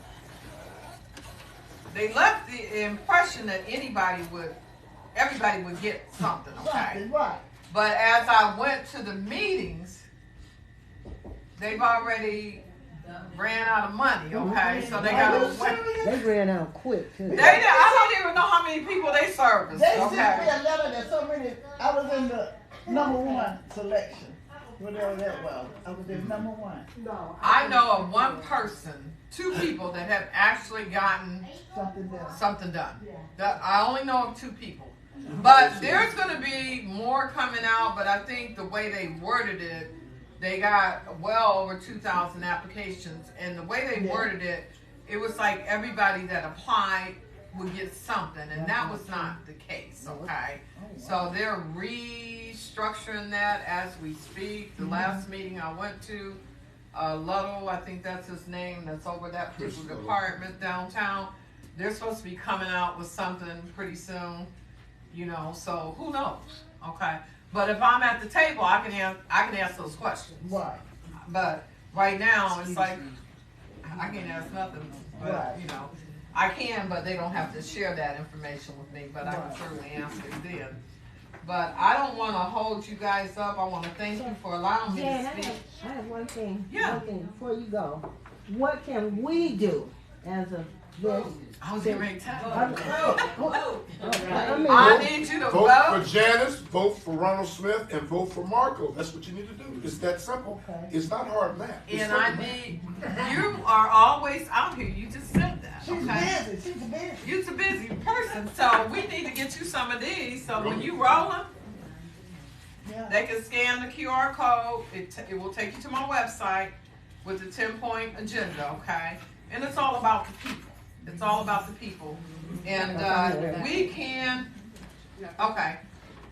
they left the impression that everybody would get something, okay? Something, right. But as I went to the meetings, they've already ran out of money, okay? So they got to They ran out quick too. I don't even know how many people they serviced, They sent me okay? a letter that so many, I was in the #1 selection, whatever that was. I was in #1. I know of one person, 2 people that have actually gotten Something done. done. I only know of 2 people. But there's going to be more coming out, but I think the way they worded it, they got well over 2,000 applications, and the way they worded it, it was like everybody that applied would get something, and that was not the case, okay? So they're restructuring that as we speak. The last meeting I went to, Ludlow, I think that's his name, that's over that particular department downtown. They're supposed to be coming out with something pretty soon, you know, so who knows, okay? But if I'm at the table, I can ask those questions. Right. But right now, it's like, I can't ask nothing, but, you know, I can, but they don't have to share that information with me, but I can certainly ask it then. But I don't want to hold you guys up. I want to thank you for allowing me to speak. I have one thing. Yeah. One thing before you go. What can we do as a this? I was getting ready to tell you. I need you to Vote vote. for Janice, vote for Ronald Smith, and vote for Marco. That's what you need to do. It's that simple. It's not hard math. It's And simple. I need, you are always out here. You just said that, okay? She's busy. You're a busy person, so we need to get you some of these, so when you roll them, they can scan the QR code. It will take you to my website with the 10-point agenda, okay? And it's all about the people. It's all about the people. And we can, okay,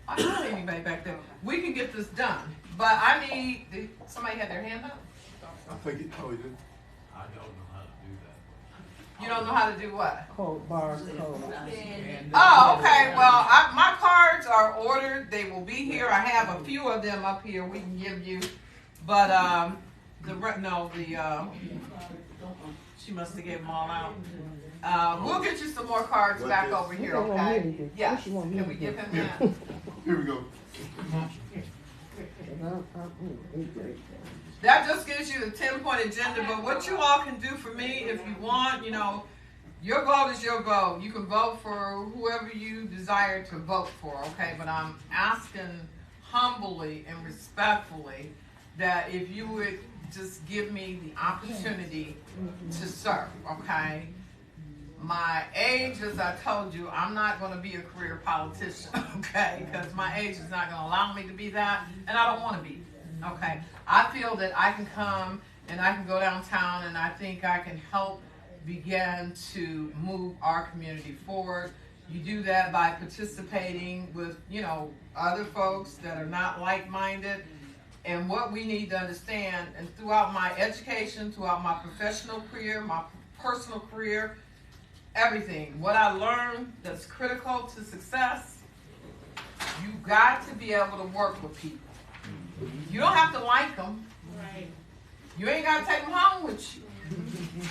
I don't see anybody back there. We can get this done, but I need, somebody had their hand up? I think he did. I don't know how to do that. You don't know how to do what? Code bars, code. Oh, okay. Well, my cards are ordered. They will be here. I have a few of them up here we can give you. But she must have gave them all out. We'll get you some more cards back over here, okay? Yeah. Can we give him that? Here we go. That just gives you the 10-point agenda. But what you all can do for me, if you want, you know, your vote is your vote. You can vote for whoever you desire to vote for, okay? But I'm asking humbly and respectfully that if you would just give me the opportunity to serve, okay? My age, as I told you, I'm not going to be a career politician, okay? Because my age is not going to allow me to be that, and I don't want to be, okay? I feel that I can come and I can go downtown and I think I can help begin to move our community forward. You do that by participating with, you know, other folks that are not like-minded. And what we need to understand, and throughout my education, throughout my professional career, my personal career, everything, what I learned that's critical to success, you got to be able to work with people. You don't have to like them. Right. You ain't got to take them home with you.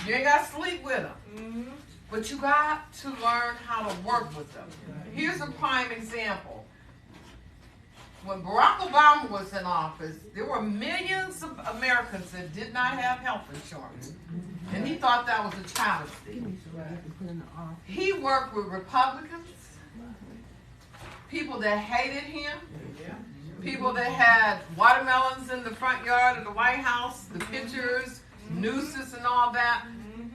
You ain't got to sleep with them. But you got to learn how to work with them. Here's a prime example. When Barack Obama was in office, there were millions of Americans that did not have health insurance. And he thought that was a travesty. He worked with Republicans, people that hated him, people that had watermelons in the front yard of the White House, the pictures, nooses and all that.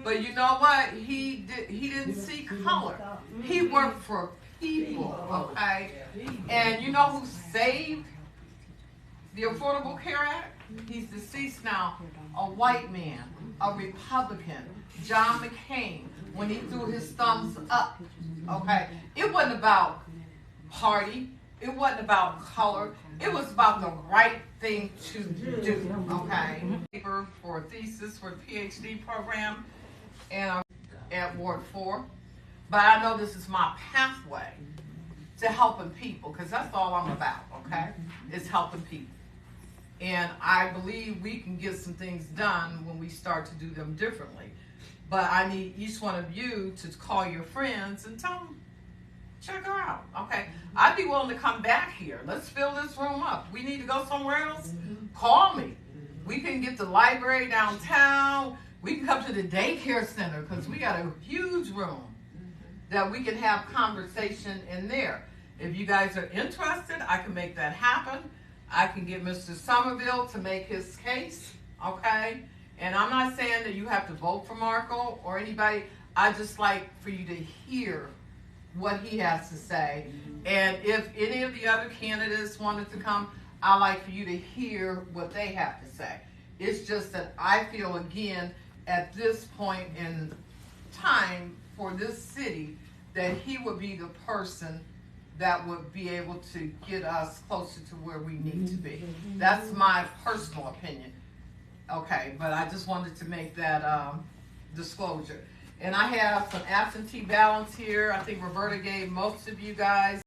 But you know what? He didn't see color. He worked for people, okay? And you know who saved the Affordable Care Act? He's deceased now. A white man, a Republican, John McCain, when he threw his thumbs up, okay? It wasn't about party. It wasn't about color. It was about the right thing to do, okay? Paper for a thesis for the PhD program and at Ward 4. But I know this is my pathway to helping people, because that's all I'm about, okay? Is helping people. And I believe we can get some things done when we start to do them differently. But I need each one of you to call your friends and tell them, check her out, okay? I'd be willing to come back here. Let's fill this room up. We need to go somewhere else? Call me. We can get the library downtown. We can come to the daycare center because we got a huge room that we can have conversation in there. If you guys are interested, I can make that happen. I can get Mr. Somerville to make his case, okay? And I'm not saying that you have to vote for Marco or anybody. I just like for you to hear what he has to say. And if any of the other candidates wanted to come, I like for you to hear what they have to say. It's just that I feel, again, at this point in time for this city, that he would be the person that would be able to get us closer to where we need to be. That's my personal opinion. Okay, but I just wanted to make that disclosure. And I have some absentee ballots here. I think Roberta gave most of you guys.